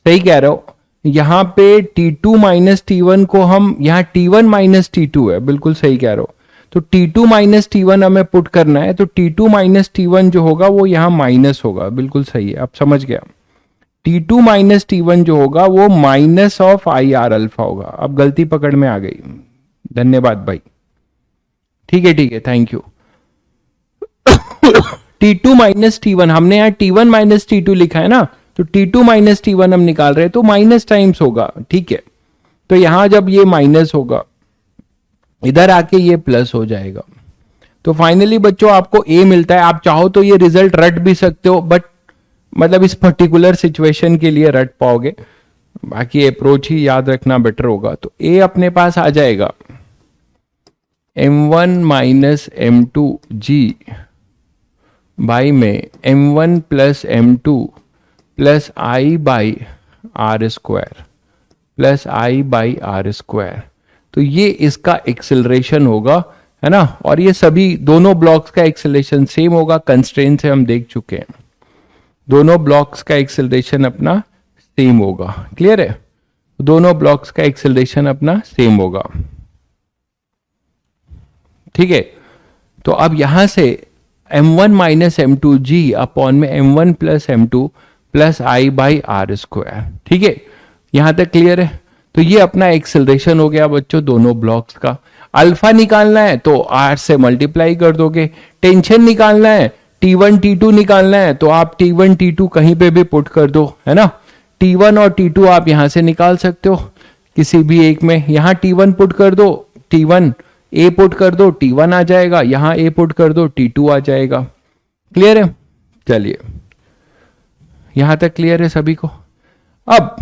सही कह रहे हो। यहाँ पे T2 माइनस T1 को हम, यहाँ T1 माइनस T2 है, बिल्कुल सही कह रहे हो। तो T2 माइनस T1 हमें पुट करना है, तो T2 माइनस T1 जो होगा वो यहाँ माइनस होगा, बिल्कुल सही है, अब समझ गया। T2 माइनस T1 जो होगा वो minus of I R alpha होगा। अब गलती पकड़ में आ गई, धन्यवाद भाई, ठीक है, thank you. T2 minus T1, हमने यहाँ T1 माइनस T2 लिखा है ना, तो T2 माइनस T1 हम निकाल रहे हैं, तो माइनस टाइम्स होगा, ठीक है। तो यहां जब ये माइनस होगा, इधर आके ये प्लस हो जाएगा। तो फाइनली बच्चों आपको ए मिलता है। आप चाहो तो ये रिजल्ट रट भी सकते हो, बट मतलब इस पर्टिकुलर सिचुएशन के लिए रट पाओगे, बाकी अप्रोच ही याद रखना बेटर होगा। तो ए अपने पास आ जाएगा M1 minus M2 G by में M1 plus M2 plus I by R square plus I by R square. तो ये इसका एक्सेलरेशन होगा, है ना। और ये सभी दोनों ब्लॉक्स का एक्सेलरेशन सेम होगा, कंस्ट्रेंट से हम देख चुके हैं, दोनों ब्लॉक्स का एक्सेलरेशन अपना सेम होगा। क्लियर है, दोनों ब्लॉक्स का एक्सेलरेशन अपना सेम होगा, ठीक है। तो अब यहां से M1 minus M2 G upon में M1 plus M2 plus I by R square, ठीक है, यहां तक क्लियर है। तो ये अपना एक्सेलरेशन हो गया बच्चों दोनों ब्लॉक्स का। अल्फा निकालना है तो आर से मल्टीप्लाई कर दोगे, टेंशन निकालना है T1 T2 निकालना है तो आप T1 T2 कहीं पे भी पुट कर दो, है ना। T1 और T2 आप यहां से निकाल सकते हो किसी भी एक में, यहां T1 पुट कर दो, T1 ए पुट कर दो, T1 आ जाएगा, यहां ए पुट कर दो, T2 आ जाएगा। क्लियर है, चलिए यहां तक क्लियर है सभी को। अब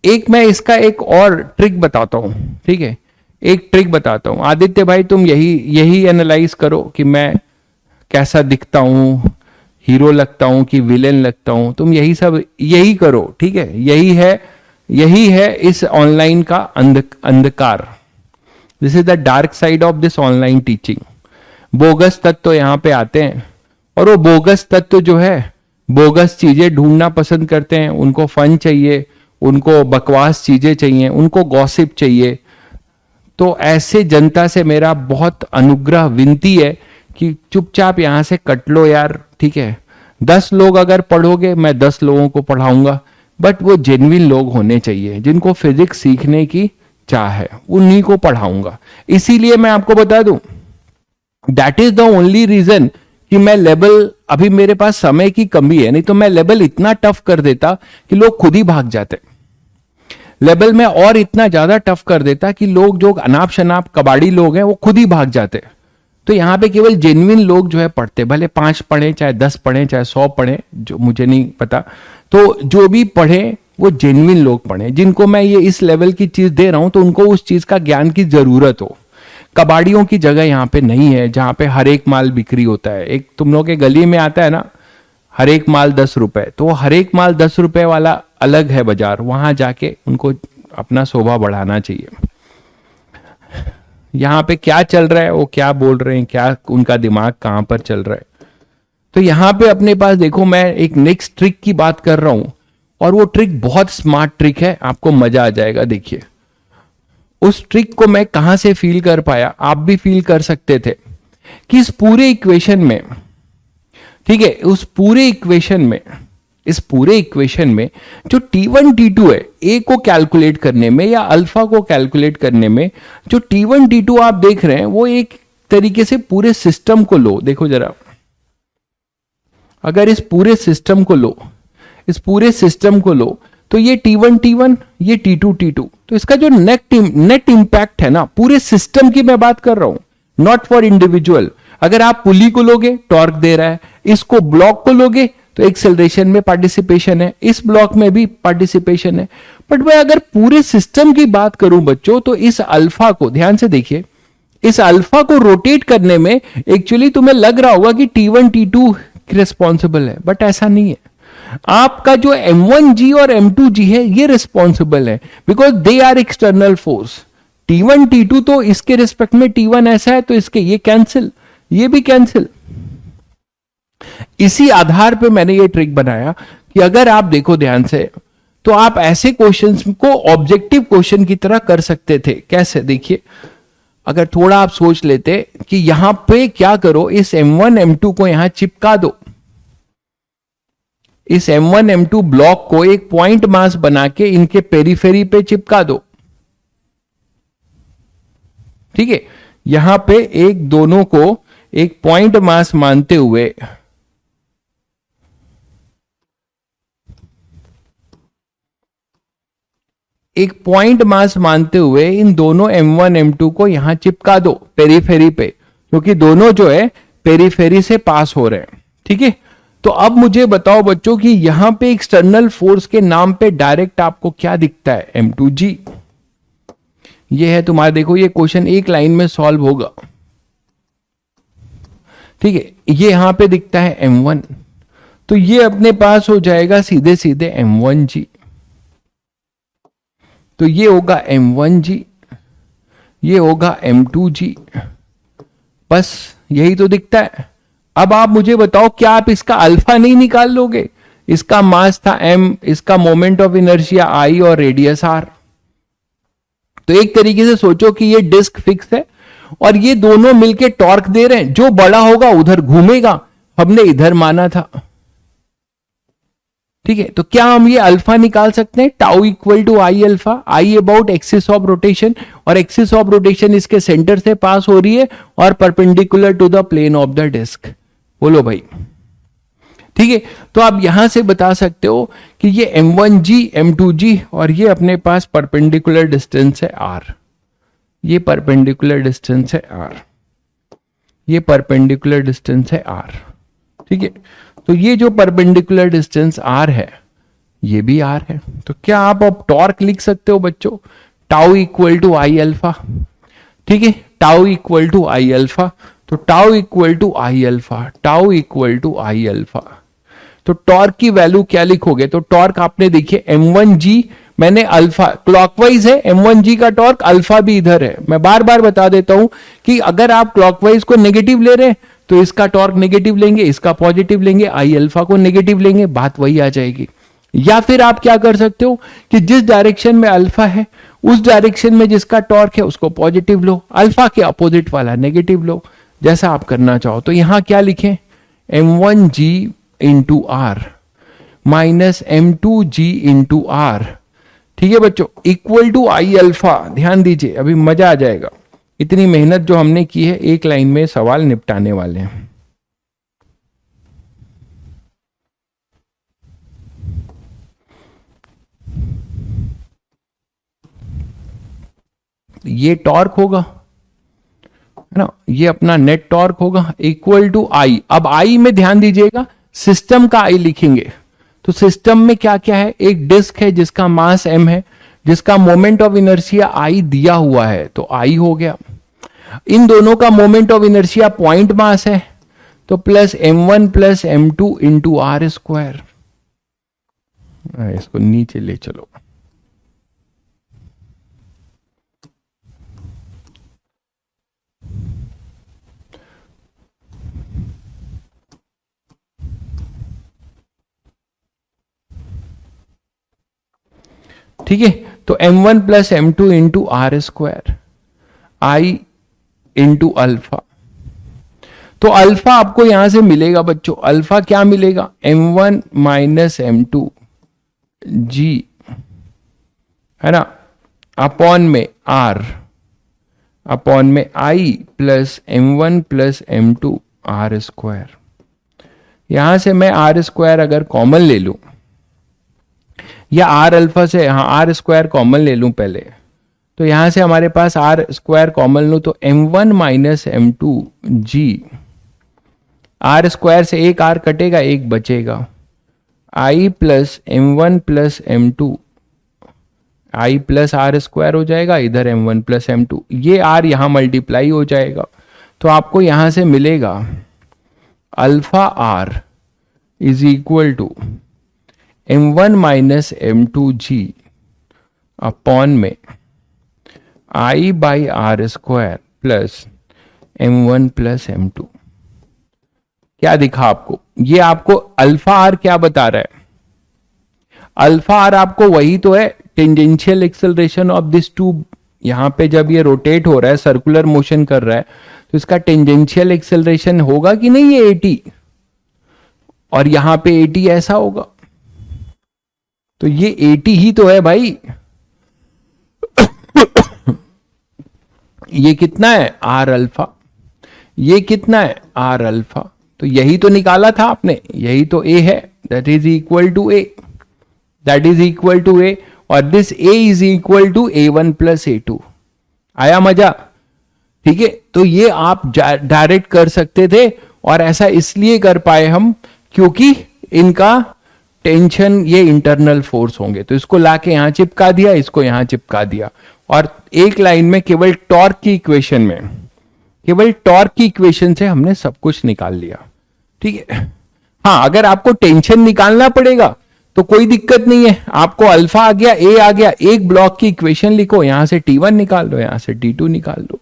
एक मैं इसका एक और ट्रिक बताता हूं, ठीक है, एक ट्रिक बताता हूं। आदित्य भाई तुम यही एनालाइज करो कि मैं कैसा दिखता हूं, हीरो लगता हूं कि विलेन लगता हूं, तुम यही करो, ठीक है। यही है इस ऑनलाइन का अंधकार। This is the dark side of this online teaching. Bogus तत्व यहां पे आते हैं और वो बोगस तत्व जो है बोगस चीजें ढूंढना पसंद करते हैं, उनको फन चाहिए, उनको बकवास चीजें चाहिए, उनको गॉसिप चाहिए। तो ऐसे जनता से मेरा बहुत अनुग्रह विनती है कि चुपचाप यहां से कट लो यार, ठीक है। 10 लोग अगर पढ़ोगे, मैं 10 लोगों को पढ़ाऊंगा, बट वो जेन्युइन लोग होने चाहिए जिनको फिजिक्स सीखने की चाह है, उन्हीं को पढ़ाऊंगा। इसीलिए मैं आपको बता दूं, that is the only reason कि मैं लेवल, अभी मेरे पास समय की कमी है, नहीं तो मैं लेवल इतना टफ कर देता कि लोग खुद ही भाग जाते। लेवल में और इतना ज्यादा टफ कर देता कि लोग जो अनाप शनाप कबाड़ी लोग हैं वो खुद ही भाग जाते। तो यहां पे केवल जेन्युइन लोग जो है पढ़ते, भले 5 पढ़े चाहे 10 पढ़े चाहे 100 पढ़े, जो मुझे नहीं पता, तो जो भी पढ़े वो जेन्युइन लोग पढ़े, जिनको मैं ये इस लेवल की चीज दे रहा हूं तो उनको उस चीज का ज्ञान की जरूरत हो। कबाड़ियों की जगह यहाँ पे नहीं है जहां पे हर एक माल बिक्री होता है। एक तुम लोग के गली में आता है ना, हर एक माल 10 रुपए, तो हर एक माल 10 रुपए वाला अलग है बाजार, वहां जाके उनको अपना शोभा बढ़ाना चाहिए। यहाँ पे क्या चल रहा है, वो क्या बोल रहे हैं, क्या उनका दिमाग कहां पर चल रहा है। तो यहां पे अपने पास देखो, मैं एक नेक्स्ट ट्रिक की बात कर रहा हूं और वो ट्रिक बहुत स्मार्ट ट्रिक है, आपको मजा आ जाएगा। देखिए उस ट्रिक को मैं कहां से फील कर पाया, आप भी फील कर सकते थे कि इस पूरे इक्वेशन में, ठीक है, इस पूरे इक्वेशन में जो T1 T2 है, ए को कैलकुलेट करने में या अल्फा को कैलकुलेट करने में, जो T1 T2 आप देख रहे हैं वो एक तरीके से पूरे सिस्टम को लो। देखो जरा, अगर इस पूरे सिस्टम को लो तो ये T1 T1, ये T2 T2, तो इसका जो नेट इंपैक्ट है ना, पूरे सिस्टम की मैं बात कर रहा हूं, नॉट फॉर इंडिविजुअल। अगर आप पुली को लोगे टॉर्क दे रहा है, इसको ब्लॉक को लोगे तो एक्सेलरेशन में पार्टिसिपेशन है, इस ब्लॉक में भी पार्टिसिपेशन है। बट मैं अगर पूरे सिस्टम की बात करूं बच्चों, तो इस अल्फा को ध्यान से देखिए, इस अल्फा को रोटेट करने में एक्चुअली तुम्हें लग रहा होगा कि T1 T2 रिस्पॉन्सिबल है, बट ऐसा नहीं है। आपका जो M1G और M2G है ये रिस्पॉन्सिबल है, because they are external force. T1 T2 तो इसके रिस्पेक्ट में T1 ऐसा है तो इसके ये कैंसिल, ये भी कैंसिल। इसी आधार पे मैंने ये ट्रिक बनाया कि अगर आप देखो ध्यान से, तो आप ऐसे क्वेश्चंस को ऑब्जेक्टिव क्वेश्चन की तरह कर सकते थे। कैसे, देखिए, अगर थोड़ा आप सोच लेते कि यहां पे क्या करो, इस M1 M2 को यहां चिपका दो, इस M1 M2 ब्लॉक को एक पॉइंट मास बना के इनके पेरीफेरी पे चिपका दो, ठीक है। यहां पे एक दोनों को एक पॉइंट मास मानते हुए इन दोनों M1 M2 को यहां चिपका दो पेरीफेरी पे, क्योंकि दोनों जो है पेरीफेरी से पास हो रहे हैं, ठीक है। तो अब मुझे बताओ बच्चों कि यहां पे एक्सटर्नल फोर्स के नाम पे डायरेक्ट आपको क्या दिखता है, M2G। ये है तुम्हारा, देखो ये क्वेश्चन एक लाइन में सॉल्व होगा, ठीक है। ये यहां पे दिखता है M1, तो ये अपने पास हो जाएगा सीधे सीधे M1G, तो ये होगा M1G, ये होगा M2G, बस यही तो दिखता है। अब आप मुझे बताओ, क्या आप इसका अल्फा नहीं निकाल लोगे? इसका मास था M, इसका मोमेंट ऑफ इनर्शिया I और रेडियस R। तो एक तरीके से सोचो कि ये डिस्क फिक्स है और ये दोनों मिलके टॉर्क दे रहे हैं, जो बड़ा होगा उधर घूमेगा, हमने इधर माना था, ठीक है। तो क्या हम ये अल्फा निकाल सकते हैं? Tau equal to I alpha, I about axis of rotation, और एक्सिस ऑफ रोटेशन इसके सेंटर से पास हो रही है और perpendicular to the plane of the disc. बोलो भाई, ठीक है। तो आप यहां से बता सकते हो कि ये M1G M2G और ये अपने पास परपेंडिकुलर डिस्टेंस है R, ये परपेंडिकुलर डिस्टेंस है R, ये परपेंडिकुलर डिस्टेंस है R, ठीक है। तो ये जो परपेंडिकुलर डिस्टेंस R है ये भी R है। तो क्या आप अब टॉर्क लिख सकते हो बच्चों? Tau equal to I alpha, ठीक है, tau equal to I alpha. तो tau equal to I alpha, tau equal to I alpha. तो टॉर्क की वैल्यू क्या लिखोगे? तो टॉर्क आपने देखिए M1G, मैंने अल्फा क्लॉकवाइज है, M1G का टॉर्क, अल्फा भी इधर है। मैं बार बार बता देता हूं कि अगर आप क्लॉकवाइज को नेगेटिव ले रहे हैं तो इसका टॉर्क नेगेटिव लेंगे, इसका पॉजिटिव लेंगे, आई अल्फा को नेगेटिव लेंगे, बात वही आ जाएगी। या फिर आप क्या कर सकते हो कि जिस डायरेक्शन में अल्फा है उस डायरेक्शन में जिसका टॉर्क है उसको पॉजिटिव लो, अल्फा के अपोजिट वाला नेगेटिव लो, जैसा आप करना चाहो। तो यहां क्या लिखें? M1G into R minus M2G into R, ठीक है बच्चों, इक्वल टू आई अल्फा। ध्यान दीजिए, अभी मजा आ जाएगा। इतनी मेहनत जो हमने की है, एक लाइन में सवाल निपटाने वाले हैं। ये टॉर्क होगा, है ना, ये अपना नेट टॉर्क होगा इक्वल टू आई। अब आई में ध्यान दीजिएगा, सिस्टम का आई लिखेंगे। तो सिस्टम में क्या क्या है? एक डिस्क है जिसका मास m है, जिसका मोमेंट ऑफ इनर्शिया I दिया हुआ है, तो I हो गया। इन दोनों का moment of inertia point mass है, तो plus M1 plus M2 into R square. इसको नीचे ले चलो, ठीक है। तो M1 plus M2 into R square, I into alpha. तो अल्फा आपको यहां से मिलेगा बच्चों, अल्फा क्या मिलेगा? M1 माइनस M2G, है ना, अपॉन में R, अपॉन में I plus M1 plus M2 R square. यहां से मैं R स्क्वायर अगर कॉमन ले लूं, या R अल्फा से, हाँ, R स्क्वायर कॉमन ले लूं पहले, तो यहां से हमारे पास आर स्क्वायर कॉमन लो तो m1 minus m2g, are square से एक आर कटेगा, एक बचेगा, i plus m1 plus m2, i plus R square हो जाएगा, इधर m1 प्लस m2, ये r यहां मल्टीप्लाई हो जाएगा। तो आपको यहां से मिलेगा alpha R is equal to m1 minus m2g upon में i by R square plus m1 plus m2। क्या दिखा आपको? ये आपको अल्फा आर क्या बता रहा है? अल्फा आर आपको वही तो है, tangential acceleration of this tube. यहां पे जब ये रोटेट हो रहा है, सर्कुलर मोशन कर रहा है, तो इसका टेंजेंशियल एक्सेलरेशन होगा कि नहीं, ये 80, और यहां पे 80 ऐसा होगा, तो ये 80 ही तो है भाई। ये कितना है? R alpha. ये कितना है? R alpha. तो यही तो निकाला था आपने, यही तो ए है, that is equal to A, that is equal to A, और this A is equal to a1 plus a2। आया मजा? ठीक है, तो ये आप डायरेक्ट कर सकते थे, और ऐसा इसलिए कर पाए हम क्योंकि इनका टेंशन ये इंटरनल फोर्स होंगे, तो इसको लाके यहां चिपका दिया, इसको यहां चिपका दिया, और एक लाइन में केवल टॉर्क की इक्वेशन में, केवल टॉर्क की इक्वेशन से हमने सब कुछ निकाल लिया। ठीक है, हाँ, अगर आपको टेंशन निकालना पड़ेगा तो कोई दिक्कत नहीं है, आपको अल्फा आ गया, ए आ गया, एक ब्लॉक की इक्वेशन लिखो, यहां से T1 निकाल लो, यहां से T2 निकाल लो।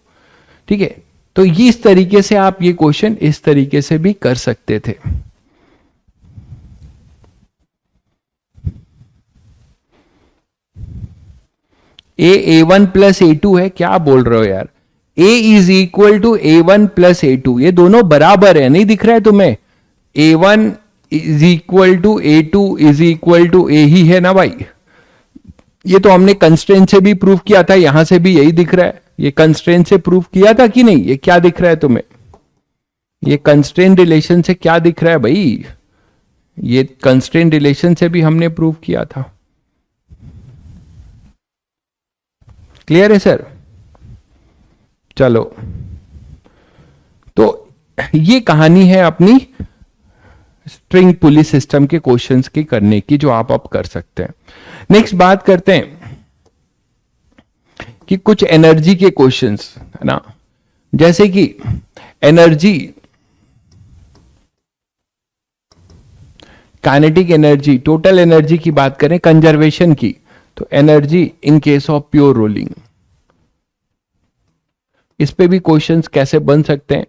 ठीक है, तो ये इस तरीके से आप ये क्वेश्चन इस तरीके से भी कर सकते थे। a1 प्लस a2 है, क्या बोल रहे हो यार? a is equal to a1 plus a2, ये दोनों बराबर है, नहीं दिख रहा है तुम्हें? a1 is equal to a2 is equal to a ही है ना भाई। ये तो हमने कंस्ट्रेंट से भी प्रूव किया था, यहां से भी यही दिख रहा है। ये कंस्ट्रेंट से प्रूव किया था कि नहीं? ये क्या दिख रहा है तुम्हें? ये कंस्ट्रेंट रिलेशन से क्या दिख रहा है भाई? ये कंस्ट्रेंट रिलेशन से भी हमने प्रूव किया था। क्लियर है सर? चलो, तो ये कहानी है अपनी स्ट्रिंग पुली सिस्टम के क्वेश्चंस की करने की, जो आप अब कर सकते हैं। नेक्स्ट बात करते हैं कि कुछ एनर्जी के क्वेश्चंस है ना, जैसे कि energy, kinetic energy, total energy की बात करें, कंजर्वेशन की, तो energy in case of pure rolling, इस पे भी क्वेश्चंस कैसे बन सकते हैं।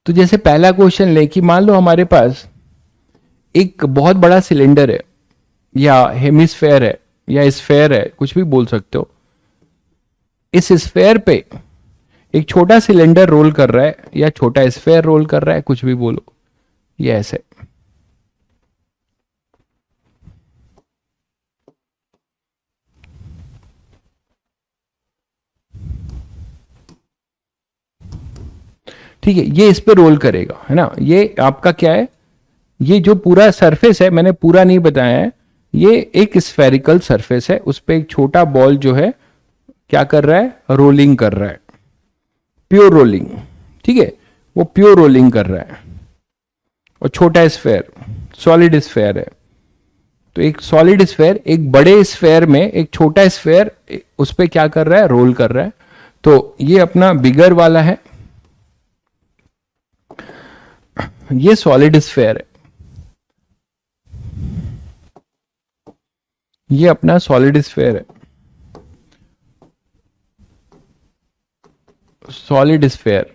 तो जैसे पहला क्वेश्चन ले कि मान लो हमारे पास एक बहुत बड़ा सिलेंडर है, या हेमिस्फेयर है, या स्फेयर है, कुछ भी बोल सकते हो। इस स्फेयर पे एक छोटा सिलेंडर रोल कर रहा है, या छोटा स्फेयर रोल कर रहा है, कुछ भी बोलो, ये ऐसे। ठीक है, ये इस पे रोल करेगा, है ना। ये आपका क्या है? ये जो पूरा सरफेस है, मैंने पूरा नहीं बताया है, ये एक स्फेरिकल सरफेस है, उस पे एक छोटा बॉल जो है क्या कर रहा है? रोलिंग कर रहा है, प्योर रोलिंग। ठीक है, वो प्योर रोलिंग कर रहा है, और छोटा स्फेयर सॉलिड स्फेयर है। तो एक सॉलिड स्फेयर एक बड़े स्फेयर में एक छोटा स्फेयर उस पे क्या कर रहा है? रोल कर रहा है। तो ये अपना बिगर वाला है, ये सॉलिड स्फेयर है, ये अपना सॉलिड स्फेयर है, सॉलिड स्फेयर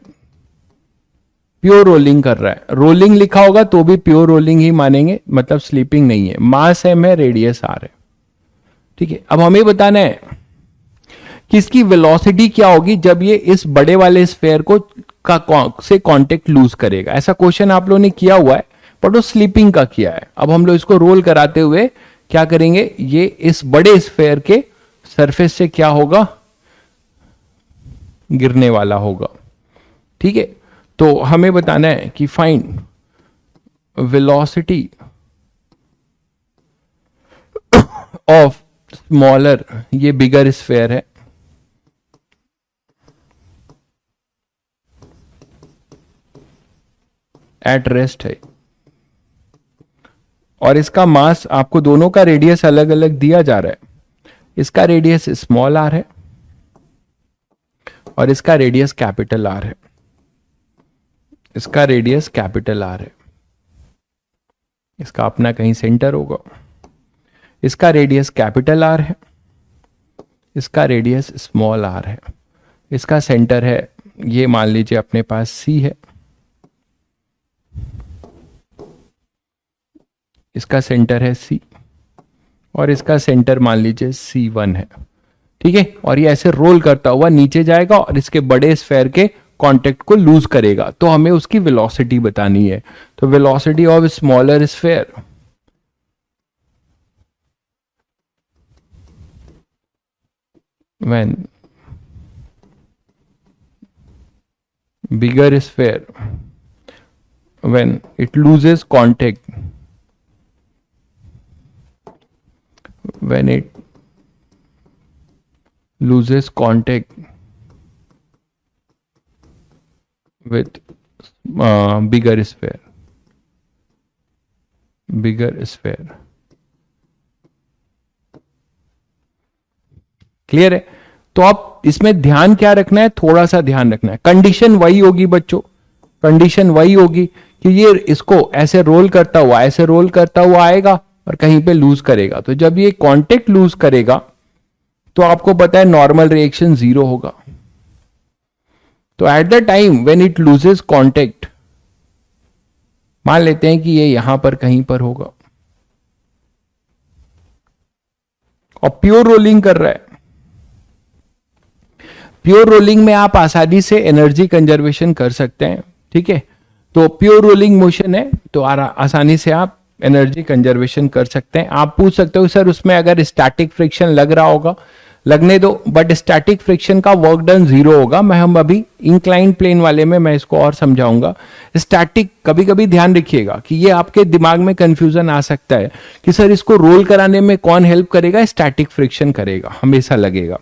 प्योर रोलिंग कर रहा है। रोलिंग लिखा होगा तो भी प्योर रोलिंग ही मानेंगे, मतलब स्लीपिंग नहीं है। मास एम है, रेडियस आर है। ठीक है, अब हमें बताना है कि इसकी वेलोसिटी क्या होगी जब ये इस बड़े वाले स्फेयर को से कांटेक्ट लूज करेगा। ऐसा क्वेश्चन आप लोगों ने किया हुआ है, बट वो स्लीपिंग का किया है। अब हम लोग इसको रोल कराते हुए क्या करेंगे? ये इस बड़े स्फेयर के सरफेस से क्या होगा? गिरने वाला होगा। ठीक है, तो हमें बताना है कि फाइंड velocity of smaller, ये बिगर स्फेयर है, एट रेस्ट है, और इसका मास आपको दोनों का रेडियस अलग अलग दिया जा रहा है। इसका रेडियस स्मॉल आर है और इसका रेडियस कैपिटल आर है। इसका रेडियस कैपिटल आर है, इसका अपना कहीं सेंटर होगा। इसका रेडियस कैपिटल आर है, इसका रेडियस स्मॉल आर है। इसका सेंटर है, ये मान लीजिए अपने पास सी है, इसका सेंटर है सी, और इसका सेंटर मान लीजिए C1 है। ठीक है, और ये ऐसे रोल करता हुआ नीचे जाएगा और इसके बड़े स्फेयर के कांटेक्ट को लूज करेगा। तो हमें उसकी वेलोसिटी बतानी है। तो velocity of smaller sphere when bigger sphere, when it loses contact, when it loses contact with bigger sphere, clear है। तो आप इसमें ध्यान क्या रखना है, थोड़ा सा ध्यान रखना है। कंडीशन वही होगी बच्चों, कंडीशन वही होगी कि ये इसको ऐसे रोल करता हुआ आएगा और कहीं पे लूज करेगा। तो जब ये कांटेक्ट लूज करेगा तो आपको पता है नॉर्मल रिएक्शन 0 होगा। तो eight the time when it loses contact, मान लेते हैं कि ये यहां पर कहीं पर होगा और प्योर रोलिंग कर रहा है। प्योर रोलिंग में आप आसानी से एनर्जी कंजर्वेशन कर सकते हैं। ठीक है, तो प्योर रोलिंग मोशन है तो आसानी से आप एनर्जी कंजर्वेशन कर सकते हैं। आप पूछ सकते हो सर उसमें अगर स्टैटिक फ्रिक्शन लग रहा होगा, लगने दो, बट स्टैटिक फ्रिक्शन का वर्क डन 0 होगा। हम अभी इंक्लाइन प्लेन वाले में मैं इसको और समझाऊंगा। स्टैटिक कभी कभी ध्यान रखिएगा कि ये आपके दिमाग में कंफ्यूजन आ सकता है कि सर इसको रोल कराने में कौन हेल्प करेगा, स्टैटिक फ्रिक्शन करेगा, हमेशा लगेगा।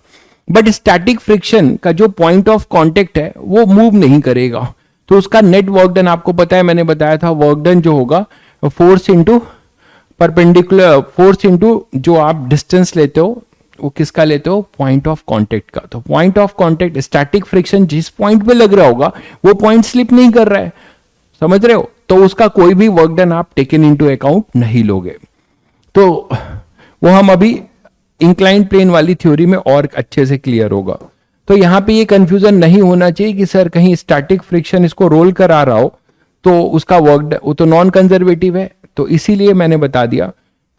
बट स्टैटिक फ्रिक्शन का जो पॉइंट ऑफ कॉन्टेक्ट है वो मूव नहीं करेगा, तो उसका नेट वर्क डन आपको पता है, मैंने बताया था वर्क डन जो होगा force into perpendicular, force into जो आप डिस्टेंस लेते हो वो किसका लेते हो, पॉइंट ऑफ कांटेक्ट का। तो point of contact, static friction जिस पॉइंट पे लग रहा होगा वो पॉइंट स्लिप नहीं कर रहा है, समझ रहे हो, तो उसका कोई भी वर्क डन आप टेकन इनटू अकाउंट नहीं लोगे। तो वो हम अभी इंक्लाइंड प्लेन वाली थ्योरी में और अच्छे से क्लियर होगा। तो यहां पे ये कंफ्यूजन नहीं होना चाहिए कि सर कहीं स्टैटिक फ्रिक्शन इसको रोल करा रहा हो तो उसका वर्क वो तो नॉन कंजर्वेटिव है। तो इसीलिए मैंने बता दिया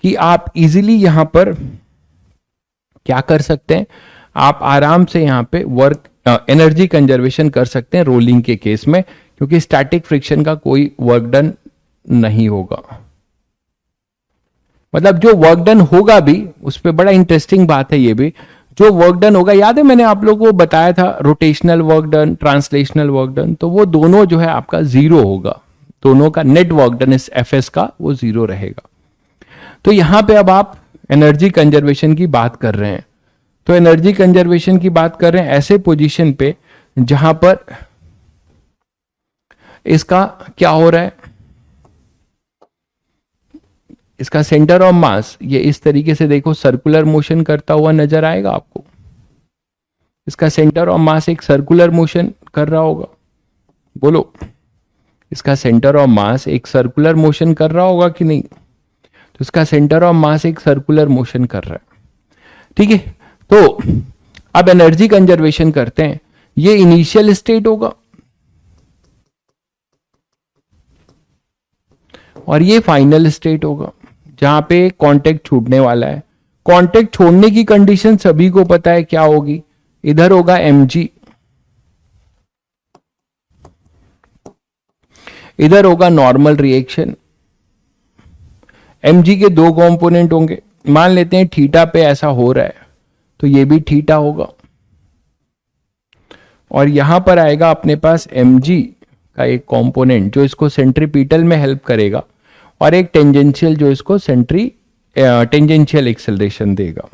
कि आप इजीली यहां पर क्या कर सकते हैं, आप आराम से यहां पे वर्क एनर्जी कंजर्वेशन कर सकते हैं रोलिंग के केस में, क्योंकि स्टैटिक फ्रिक्शन का कोई वर्क डन नहीं होगा। मतलब जो वर्क डन होगा भी उस पर बड़ा इंटरेस्टिंग बात है ये भी, जो वर्क डन होगा, याद है मैंने आप लोगों को बताया था rotational work done, translational work done, तो वो दोनों जो है आपका 0 होगा, दोनों का नेट वर्क डन इस एफएस का वो 0 रहेगा। तो यहां पे अब आप एनर्जी कंजर्वेशन की बात कर रहे हैं, तो एनर्जी कंजर्वेशन की बात कर रहे हैं ऐसे पोजीशन पे जहां पर इसका क्या हो रहा है, इसका सेंटर ऑफ मास ये इस तरीके से देखो सर्कुलर मोशन करता हुआ नजर आएगा आपको। इसका सेंटर ऑफ मास एक सर्कुलर मोशन कर रहा होगा, बोलो इसका सेंटर ऑफ मास एक सर्कुलर मोशन कर रहा होगा कि नहीं, तो इसका सेंटर ऑफ मास एक सर्कुलर मोशन कर रहा है। ठीक है, तो अब एनर्जी कंजर्वेशन करते हैं। ये इनिशियल स्टेट होगा और ये फाइनल स्टेट होगा जहां पे कांटेक्ट छूटने वाला है। कांटेक्ट छोड़ने की कंडीशन सभी को पता है क्या होगी, इधर होगा mg, इधर होगा नॉर्मल रिएक्शन। mg के 2 कंपोनेंट होंगे, मान लेते हैं थीटा पे ऐसा हो रहा है तो ये भी थीटा होगा, और यहां पर आएगा अपने पास mg का एक कंपोनेंट जो इसको सेंट्रीपिटल में हेल्प करेगा। और एक टेंजेंशियल जो इसको सेंट्री टेंजेंशियल एक्सेलरेशन देगा।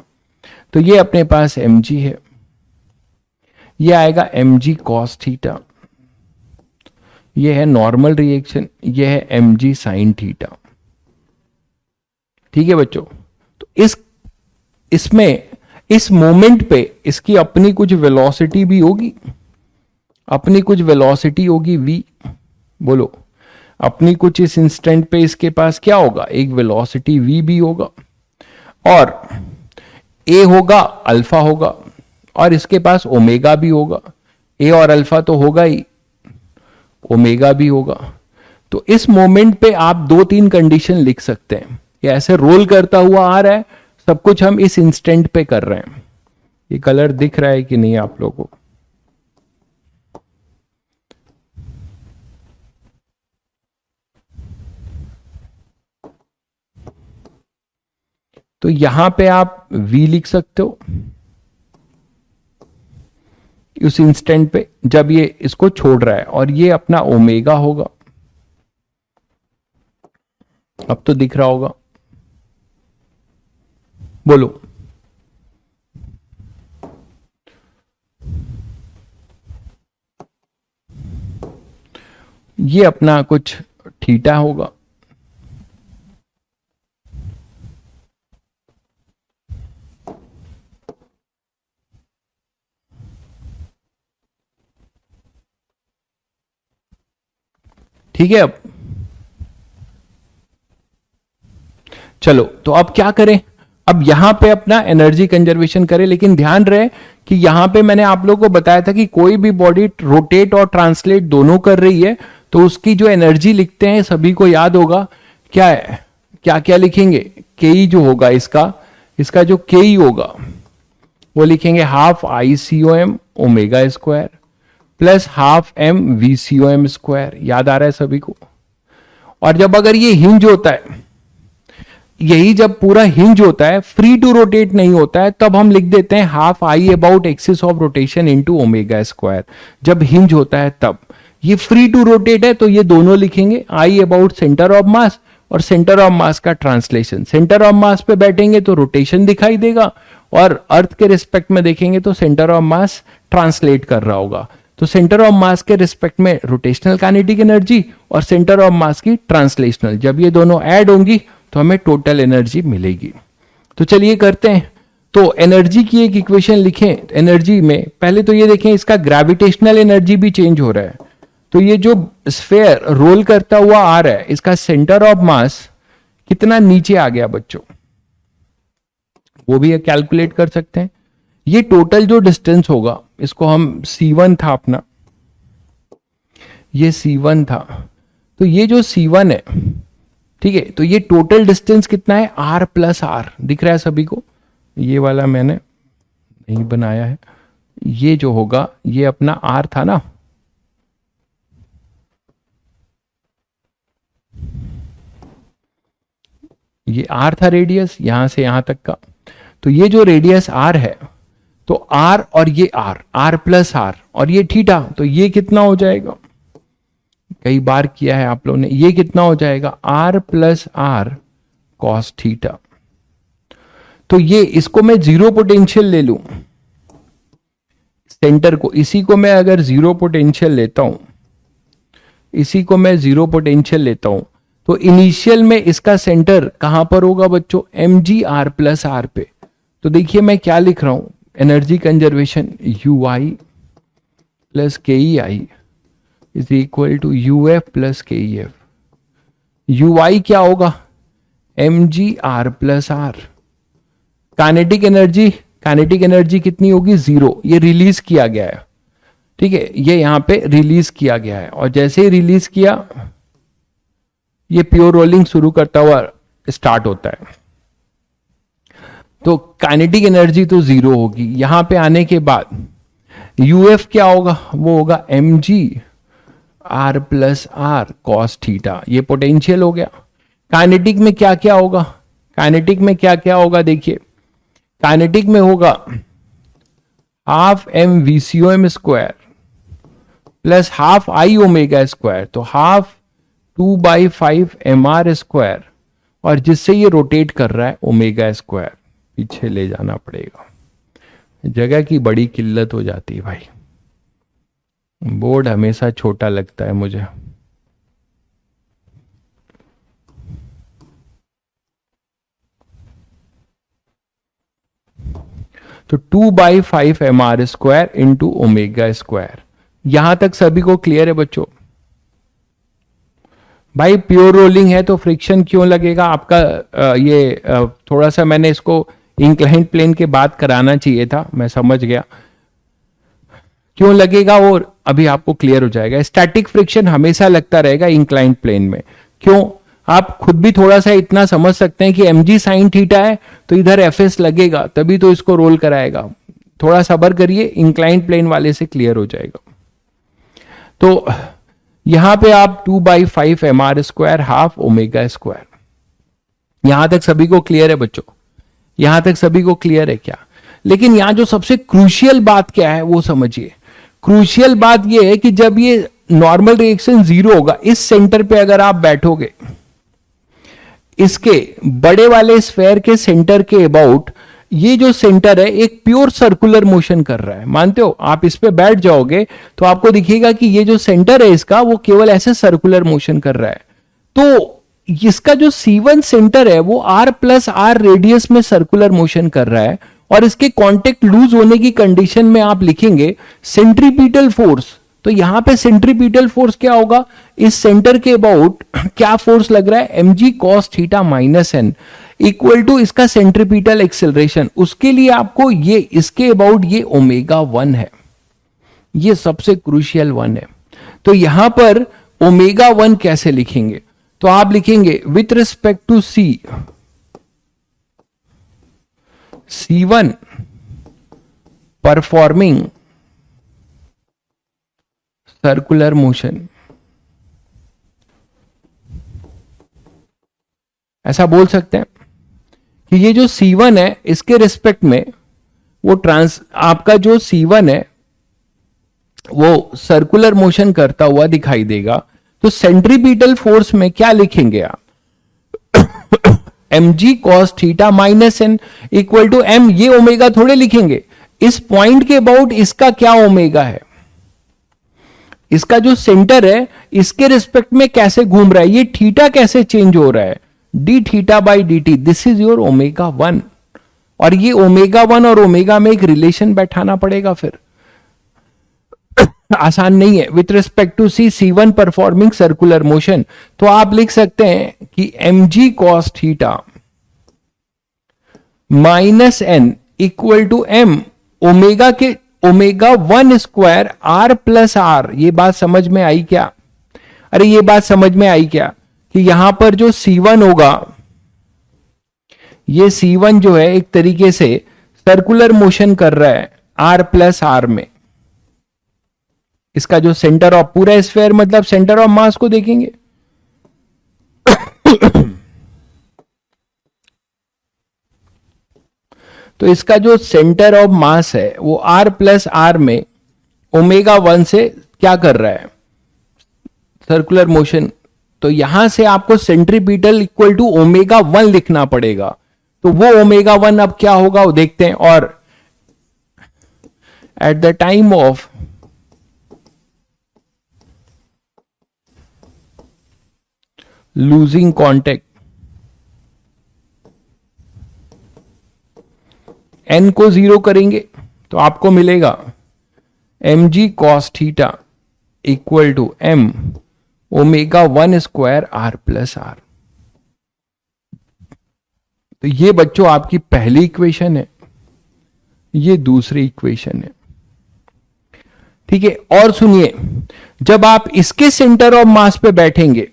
तो ये अपने पास mg है, ये आएगा mg cos थीटा, ये है नॉर्मल रिएक्शन, ये है mg sin थीटा। ठीक है बच्चों, तो इसमें इस मोमेंट पे इसकी अपनी कुछ वेलोसिटी भी होगी, अपनी कुछ वेलोसिटी होगी v। बोलो, अपनी कुछ इस इंस्टेंट पे इसके पास क्या होगा, एक वेलोसिटी v भी होगा, और a होगा, अल्फा होगा, और इसके पास ओमेगा भी होगा। a और अल्फा तो होगा ही, ओमेगा भी होगा। तो इस मोमेंट पे आप 2-3 कंडीशन लिख सकते हैं। ये ऐसे रोल करता हुआ आ रहा है, सब कुछ हम इस इंस्टेंट पे कर रहे हैं। ये कलर दिख रहा है कि नहीं आप लोगों को? तो यहां पे आप v लिख सकते हो उस इंस्टेंट पे जब ये इसको छोड़ रहा है, और ये अपना ओमेगा होगा। अब तो दिख रहा होगा, बोलो। ये अपना कुछ थीटा होगा, ठीक है। अब चलो, तो अब क्या करें, अब यहां पे अपना एनर्जी कंजर्वेशन करें, लेकिन ध्यान रहे कि यहां पे मैंने आप लोगों को बताया था कि कोई भी बॉडी रोटेट और ट्रांसलेट दोनों कर रही है, तो उसकी जो एनर्जी लिखते हैं सभी को याद होगा क्या है, क्या क्या लिखेंगे, के जो होगा इसका जो के होगा वो लिखेंगे half ICOM omega square plus half MVCOM square. याद आ रहा है सभी को? और जब अगर ये हिंज होता है, यही जब पूरा हिंज होता है, फ्री टू रोटेट नहीं होता है, तब हम लिख देते हैं half I about axis of rotation into omega square. जब हिंज होता है तब। ये फ्री टू रोटेट है तो ये दोनों लिखेंगे, I about centre of mass और सेंटर ऑफ मास का ट्रांसलेशन। सेंटर ऑफ मास पे बैठेंगे तो रोटेशन दिखाई देगा, और अर्थ के रिस्पेक्ट में देखेंगे तो सेंटर ऑफ मास ट्रांसलेट कर रहा होगा। तो सेंटर ऑफ मास के रिस्पेक्ट में रोटेशनल काइनेटिक एनर्जी और सेंटर ऑफ मास की ट्रांसलेशनल, जब ये दोनों ऐड होंगी तो हमें टोटल एनर्जी मिलेगी। तो चलिए करते हैं। तो एनर्जी की एक इक्वेशन लिखें। एनर्जी में पहले तो ये देखें, इसका ग्रेविटेशनल एनर्जी भी चेंज हो रहा है। तो ये जो स्फेयर रोल करता हुआ आ रहा है, इसका सेंटर ऑफ मास कितना नीचे आ गया बच्चों, वो भी कैलकुलेट कर सकते हैं। ये टोटल जो डिस्टेंस होगा, इसको हम C1 था अपना, ये C1 था, तो ये जो C1 है, ठीक है, तो ये टोटल डिस्टेंस कितना है, R प्लस R। दिख रहा है सभी को? ये वाला मैंने नहीं बनाया है, ये जो होगा ये अपना R था ना, ये R था रेडियस यहां से यहां तक का। तो ये जो रेडियस R है, तो R और ये R प्लस R, और ये थीटा, तो ये कितना हो जाएगा, कई बार किया है आप लोगों ने, ये कितना हो जाएगा R plus R cos theta. तो ये इसको मैं जीरो पोटेंशियल ले लूं, सेंटर को, इसी को मैं अगर जीरो पोटेंशियल लेता हूं, इसी को मैं जीरो पोटेंशियल लेता हूं, तो इनिशियल में इसका सेंटर कहां पर होगा बच्चों, mg r प्लस r पे। तो देखिए मैं क्या लिख रहा हूं, energy conservation ui plus KEI is equal to UF plus KEF। ui क्या होगा, mg r plus r। Kinetic energy कितनी होगी, 0। ये रिलीज किया गया है, ठीक है, ये यहां पे रिलीज किया गया है, और जैसे ही रिलीज किया ये प्योर रोलिंग शुरू करता हुआ स्टार्ट होता है। तो काइनेटिक एनर्जी तो 0 होगी। यहां पे आने के बाद UF क्या होगा, वो होगा mg r plus r cos theta. ये पोटेंशियल हो गया। काइनेटिक में क्या क्या होगा, काइनेटिक में क्या क्या होगा, देखिए काइनेटिक में होगा half MVCOM square plus half I omega square. तो हाफ 2/5 mr², और जिससे ये रोटेट कर रहा है ω², पीछे ले जाना पड़ेगा। जगह की बड़ी किल्लत हो जाती है भाई, बोर्ड हमेशा छोटा लगता है मुझे। तो 2/5 mr² इंटू ω²। यहां तक सभी को क्लियर है बच्चों? भाई प्योर रोलिंग है तो फ्रिक्शन क्यों लगेगा आपका? थोड़ा सा मैंने इसको इंक्लाइंड प्लेन के बाद कराना चाहिए था, मैं समझ गया क्यों लगेगा, और अभी आपको क्लियर हो जाएगा। स्टैटिक फ्रिक्शन हमेशा लगता रहेगा इंक्लाइंड प्लेन में। क्यों? आप खुद भी थोड़ा सा इतना समझ सकते हैं कि mg sin थीटा है तो इधर fs लगेगा, तभी तो इसको रोल कराएगा। थोड़ा सब्र करिए, इंक्लाइंड प्लेन वाले से क्लियर हो जाएगा। तो यहां पे आप 2/5 mr² हाफ ω²। यहां तक सभी को क्लियर है बच्चों? यहां तक सभी को क्लियर है क्या? लेकिन यहां जो सबसे क्रूशियल बात क्या है वो समझिए। क्रूशियल बात यह है कि जब ये नॉर्मल रिएक्शन 0 होगा, इस सेंटर पे अगर आप बैठोगे, इसके बड़े वाले स्फेयर के सेंटर के अबाउट, ये जो सेंटर है एक प्योर सर्कुलर मोशन कर रहा है, मानते हो? आप इस पे बैठ जाओगे तो आपको दिखेगा कि ये जो सेंटर है इसका, वो केवल ऐसे सर्कुलर मोशन कर रहा है। तो इसका जो C1 सेंटर है वो r+r रेडियस में सर्कुलर मोशन कर रहा है, और इसके कांटेक्ट लूज होने की कंडीशन में आप लिखेंगे सेंट्रीपिटल फोर्स। तो यहां पे सेंट्रीपिटल फोर्स क्या होगा? इस सेंटर के अबाउट क्या फोर्स लग रहा है? mg cos theta minus n equal to इसका सेंट्रीपिटल एक्सेलरेशन। उसके लिए आपको ये इसके अबाउट ये ω1 है, ये सबसे क्रूशियल 1 है। तो यहां पर ω1 कैसे लिखेंगे? तो आप लिखेंगे with respect to C1 performing circular motion. ऐसा बोल सकते हैं कि ये जो C1 है इसके रिस्पेक्ट में वो आपका जो C1 है वो सर्कुलर मोशन करता हुआ दिखाई देगा। तो सेंट्रीपिटल फोर्स में क्या लिखेंगे आप? mg cos theta minus n equal to m, ये ओमेगा थोड़े लिखेंगे, इस पॉइंट के अबाउट इसका क्या ओमेगा है, इसका जो सेंटर है इसके रिस्पेक्ट में कैसे घूम रहा है, ये थीटा कैसे चेंज हो रहा है, d theta by dt, this is your ω1। और ये ω1 और ओमेगा में एक रिलेशन बैठाना पड़ेगा, फिर आसान नहीं है। With respect to C1 performing circular motion, तो आप लिख सकते हैं कि mg cos theta minus n equal to m omega के ω1² r+r। ये बात समझ में आई क्या? अरे ये बात समझ में आई क्या कि यहां पर जो C1 होगा, ये C1 जो है एक तरीके से सर्कुलर मोशन कर रहा है r+r में। इसका जो सेंटर ऑफ पूरा स्फेयर मतलब सेंटर ऑफ मास को देखेंगे तो इसका जो सेंटर ऑफ मास है वो r+r में ω1 से क्या कर रहा है? Circular motion. तो यहां से आपको सेंट्रीपिटल इक्वल टू ω1 लिखना पड़ेगा। तो वो ω1 अब क्या होगा वो देखते हैं। और at the time of losing contact, n को 0 करेंगे तो आपको मिलेगा mg cos theta equal to m ω1² r+r। तो ये बच्चों आपकी पहली इक्वेशन है, ये दूसरी इक्वेशन है, ठीक है। और सुनिए, जब आप इसके सेंटर ऑफ मास पे बैठेंगे,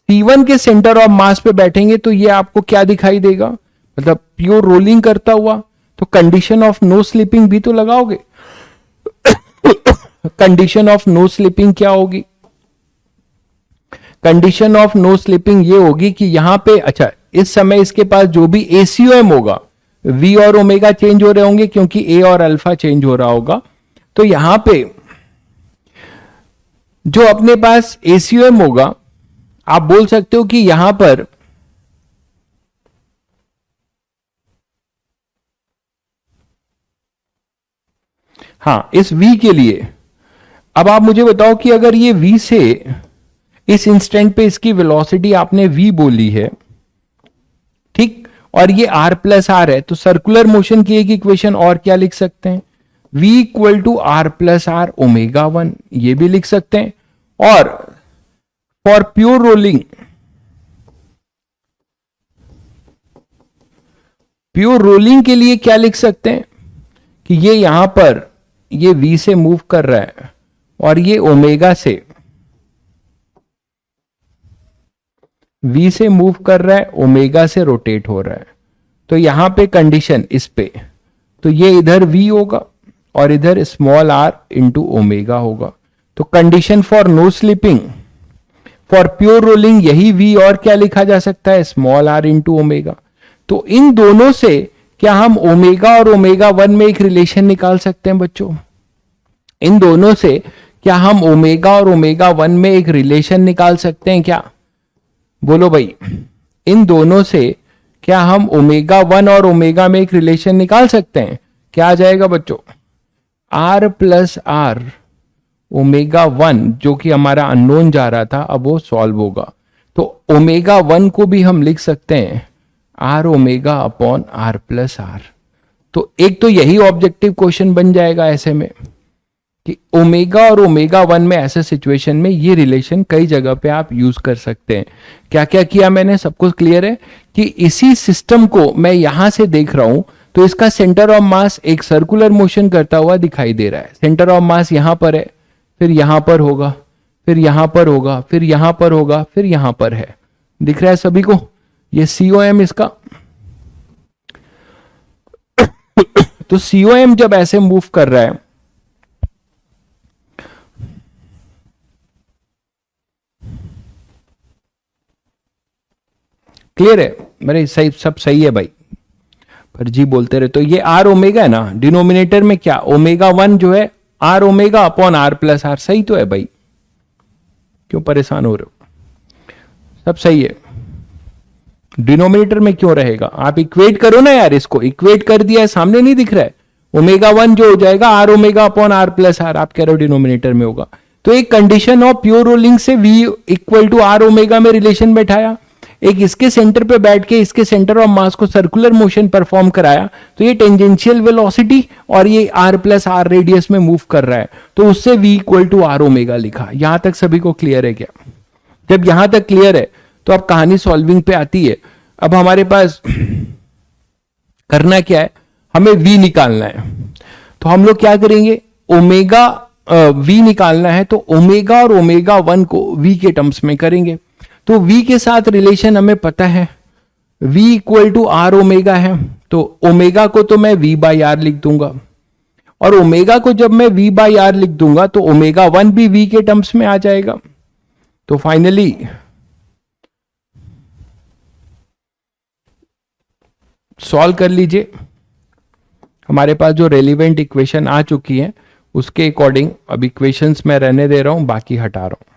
C1 के सेंटर ऑफ मास पे बैठेंगे, तो ये आपको क्या दिखाई देगा? मतलब प्योर रोलिंग करता हुआ। तो कंडीशन ऑफ नो स्लिपिंग भी तो लगाओगे। कंडीशन ऑफ नो स्लिपिंग क्या होगी? कंडीशन ऑफ नो स्लिपिंग ये होगी कि यहां पे, अच्छा इस समय इसके पास जो भी ACOM होगा, V और ओमेगा चेंज हो रहे होंगे क्योंकि A और अल्फा चेंज हो रहा होगा। तो यहां पे जो अपने पास ACOM होगा आप बोल सकते हो कि यहां पर हाँ, इस v के लिए अब आप मुझे बताओ कि अगर ये v से इस इंस्टेंट पे इसकी वेलोसिटी आपने v बोली है, ठीक, और ये r प्लस आर है, तो सर्कुलर मोशन की एक इक्वेशन और क्या लिख सकते हैं, v equal to R plus R omega one, ये भी लिख सकते हैं। और for pure rolling, pure rolling के लिए क्या लिख सकते हैं कि ये यहां पर ये v से मूव कर रहा है और ये ओमेगा से v से मूव कर रहा है, ओमेगा से रोटेट हो रहा है। तो यहां पे कंडीशन इस पे, तो ये इधर v होगा और इधर स्मॉल r इंटू ओमेगा होगा। तो condition for no slipping for pure rolling यही v, और क्या लिखा जा सकता है, स्मॉल r इंटू ओमेगा। तो इन दोनों से क्या हम ओमेगा और ओमेगा वन में एक रिलेशन निकाल सकते हैं बच्चों? इन दोनों से क्या हम ओमेगा और ओमेगा वन में एक रिलेशन निकाल सकते हैं क्या? बोलो भाई, इन दोनों से क्या हम ओमेगा वन और ओमेगा में एक रिलेशन निकाल सकते हैं? क्या आ जाएगा बच्चों? R plus R omega one, जो कि हमारा अननोन जा रहा था, अब वो सॉल्व होगा। तो ओमेगा वन को भी हम लिख सकते हैं R omega upon R plus R. तो एक तो यही ऑब्जेक्टिव क्वेश्चन बन जाएगा ऐसे में कि ओमेगा और ओमेगा वन में ऐसे सिचुएशन में ये रिलेशन कई जगह पे आप यूज कर सकते हैं। क्या क्या किया मैंने, सब कुछ क्लियर है कि इसी सिस्टम को मैं यहां से देख रहा हूं, तो इसका सेंटर ऑफ मास एक सर्कुलर मोशन करता हुआ दिखाई दे रहा है। सेंटर ऑफ मास यहां पर है, फिर यहां पर होगा, फिर यहां पर होगा, फिर यहां पर होगा, फिर यहां पर है। दिख रहा है सभी को? ये COM इसका तो COM जब ऐसे मूव कर रहा है, क्लियर है मेरे? सही, सब सही है भाई, पर जी बोलते रहे। तो ये आर ओमेगा है ना, डिनोमिनेटर में क्या ओमेगा वन जो है R omega upon R plus R, सही तो है भाई, क्यों परेशान हो रहे हो? सब सही है। डिनोमिनेटर में क्यों रहेगा? आप इक्वेट करो ना यार, इसको इक्वेट कर दिया है, सामने नहीं दिख रहा है? ओमेगा वन जो हो जाएगा R omega upon R plus R, आप कह रहे हो डिनोमिनेटर में होगा। तो एक कंडीशन ऑफ प्योर रोलिंग से v equal to R omega में रिलेशन बैठाया, एक इसके सेंटर पे बैठ के इसके सेंटर ऑफ मास को सर्कुलर मोशन परफॉर्म कराया, तो ये टेंजेंशियल वेलोसिटी और ये r प्लस आर रेडियस में मूव कर रहा है, तो उससे v equal to R omega लिखा। यहां तक सभी को क्लियर है क्या? जब यहां तक क्लियर है तो अब कहानी सॉल्विंग पे आती है। अब हमारे पास करना क्या है, हमें v निकालना है। तो हम लोग क्या करेंगे, ओमेगा v निकालना है, तो ओमेगा और ओमेगा वन को v के टर्म्स में करेंगे। तो v के साथ रिलेशन हमें पता है, v equal to R omega है, तो ओमेगा को तो मैं v बाई आर लिख दूंगा, और ओमेगा को जब मैं v बाई आर लिख दूंगा तो ओमेगा वन भी v के टर्म्स में आ जाएगा। तो फाइनली सॉल्व कर लीजिए, हमारे पास जो रेलिवेंट इक्वेशन आ चुकी है उसके अकॉर्डिंग अब इक्वेशंस मैं रहने दे रहा हूं, बाकी हटा रहा हूं।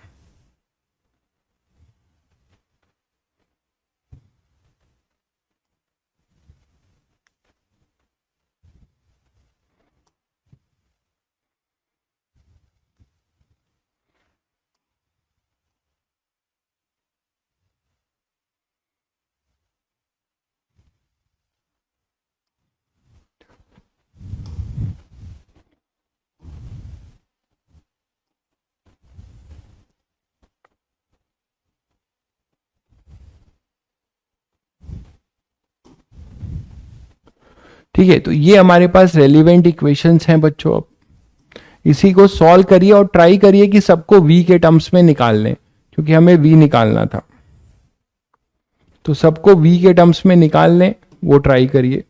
ठीक है, तो ये हमारे पास रेलिवेंट इक्वेशंस हैं बच्चों। अब इसी को सॉल्व करिए और ट्राई करिए कि सबको v के टर्म्स में निकाल लें, क्योंकि हमें v निकालना था। तो सबको v के टर्म्स में निकाल लें, वो ट्राई करिए।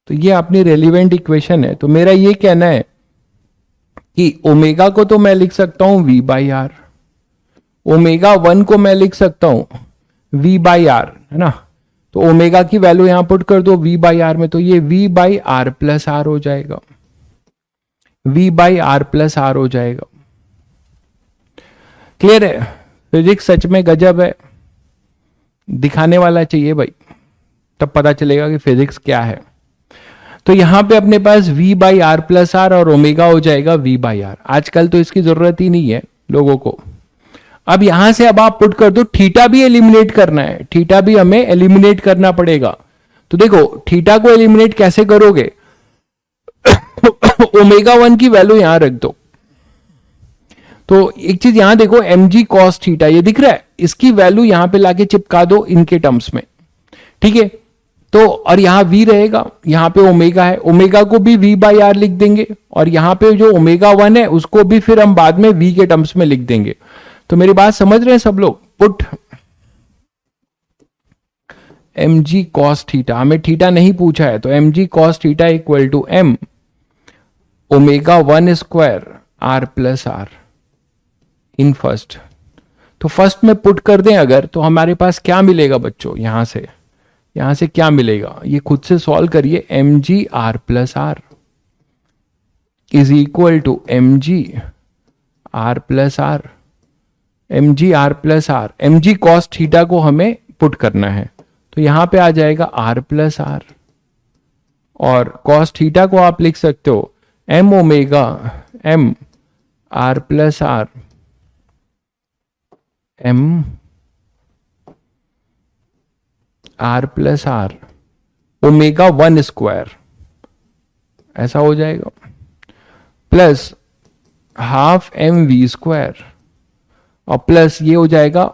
तो ये अपनी रेलिवेंट इक्वेशन है। तो मेरा ये कहना है कि ओमेगा को तो मैं लिख सकता हूं v by R, omega one को मैं लिख सकता हूं v बाई आर, है ना। तो ओमेगा की वैल्यू यहां पुट कर दो v बाई आर में, तो ये v by R plus R हो जाएगा, v by R plus R हो जाएगा। क्लियर है? फिजिक्स सच में गजब है, दिखाने वाला चाहिए भाई, तब पता चलेगा कि फिजिक्स क्या है। तो यहां पे अपने पास v by R plus R और ओमेगा हो जाएगा v बाई आर। आजकल तो इसकी जरूरत ही नहीं है लोगों को। अब यहां से अब आप पुट कर दो, थीटा भी एलिमिनेट करना है, थीटा भी हमें एलिमिनेट करना पड़ेगा। तो देखो थीटा को एलिमिनेट कैसे करोगे ओमेगा 1 की वैल्यू यहां रख दो। तो एक चीज यहां देखो, एम जी कॉस थीटा ये दिख रहा है, इसकी वैल्यू यहां पे लाके चिपका दो इनके टर्म्स में, ठीक है। तो और यहां v रहेगा, यहां पे ओमेगा है, ओमेगा को भी v बाई आर लिख देंगे, और यहां पे जो ओमेगा 1 है उसको भी फिर हम बाद में v के टर्म्स में लिख देंगे। तो मेरी बात समझ रहे हैं सब लोग? Put M G cos theta, हमें थीटा नहीं पूछा है, तो M G cos theta equal to M omega 1 square R plus R in first. तो फर्स्ट में पुट कर दें अगर, तो हमारे पास क्या मिलेगा बच्चों, यहां से क्या मिलेगा, ये खुद से सॉल्व करिए। M G R plus R is equal to M G R plus R, M G R plus R, M G cos theta को हमें पुट करना है, तो यहां पे आ जाएगा आर प्लस आर, और कॉस थीटा को आप लिख सकते हो M omega M R plus R M R plus R omega 1 square, ऐसा हो जाएगा, plus half M V square, और प्लस ये हो जाएगा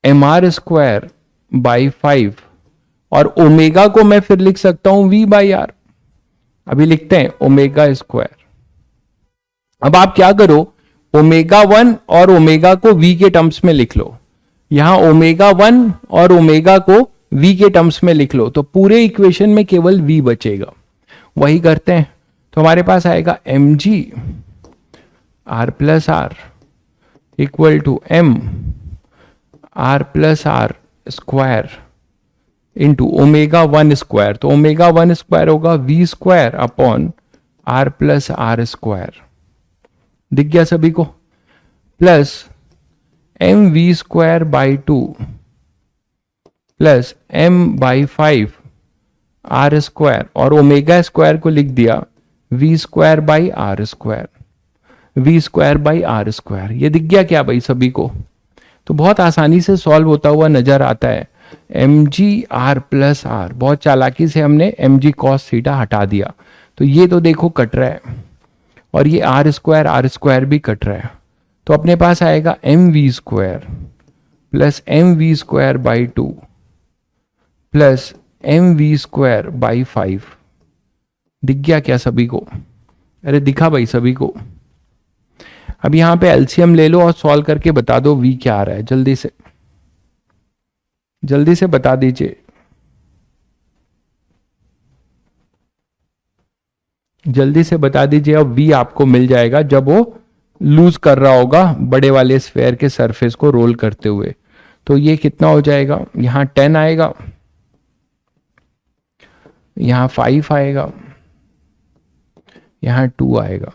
एम आर स्क्वायर बाई 5, और ओमेगा को मैं फिर लिख सकता हूं v बाई आर। अभी लिखते हैं ओमेगा स्क्वायर। अब आप क्या करो, ओमेगा 1 और ओमेगा को v के टर्म्स में लिख लो, यहां ओमेगा 1 और ओमेगा को v के टर्म्स में लिख लो, तो पूरे इक्वेशन में केवल v बचेगा। वही करते हैं, तो हमारे पास आएगा M G R plus R equal to M R plus R square into omega 1 square, तो ओमेगा 1 स्क्वायर होगा v square upon R plus R square, दिख गया सभी को, plus M V square by 2 plus M by 5 R square, और omega square को लिख दिया v square by R square, v square by R square. ये दिख गया क्या भाई सभी को? तो बहुत आसानी से सॉल्व होता हुआ नजर आता है। M G R plus R, बहुत चालाकी से हमने एम जी कॉस थीटा हटा दिया, तो ये तो देखो कट रहा है, और ये आर स्क्वायर भी कट रहा है, तो अपने पास आएगा M V square plus M V square by 2 plus M V square by 5। दिख गया क्या सभी को? अरे दिखा भाई सभी को। अब यहां पे एलसीएम ले लो और सॉल्व करके बता दो v क्या आ रहा है, जल्दी से बता दीजिए, जल्दी से बता दीजिए। अब v आपको मिल जाएगा जब वो लूज कर रहा होगा बड़े वाले स्फेयर के सरफेस को रोल करते हुए। तो ये कितना हो जाएगा, यहां 10 आएगा, यहां 5 आएगा, यहां 2 आएगा,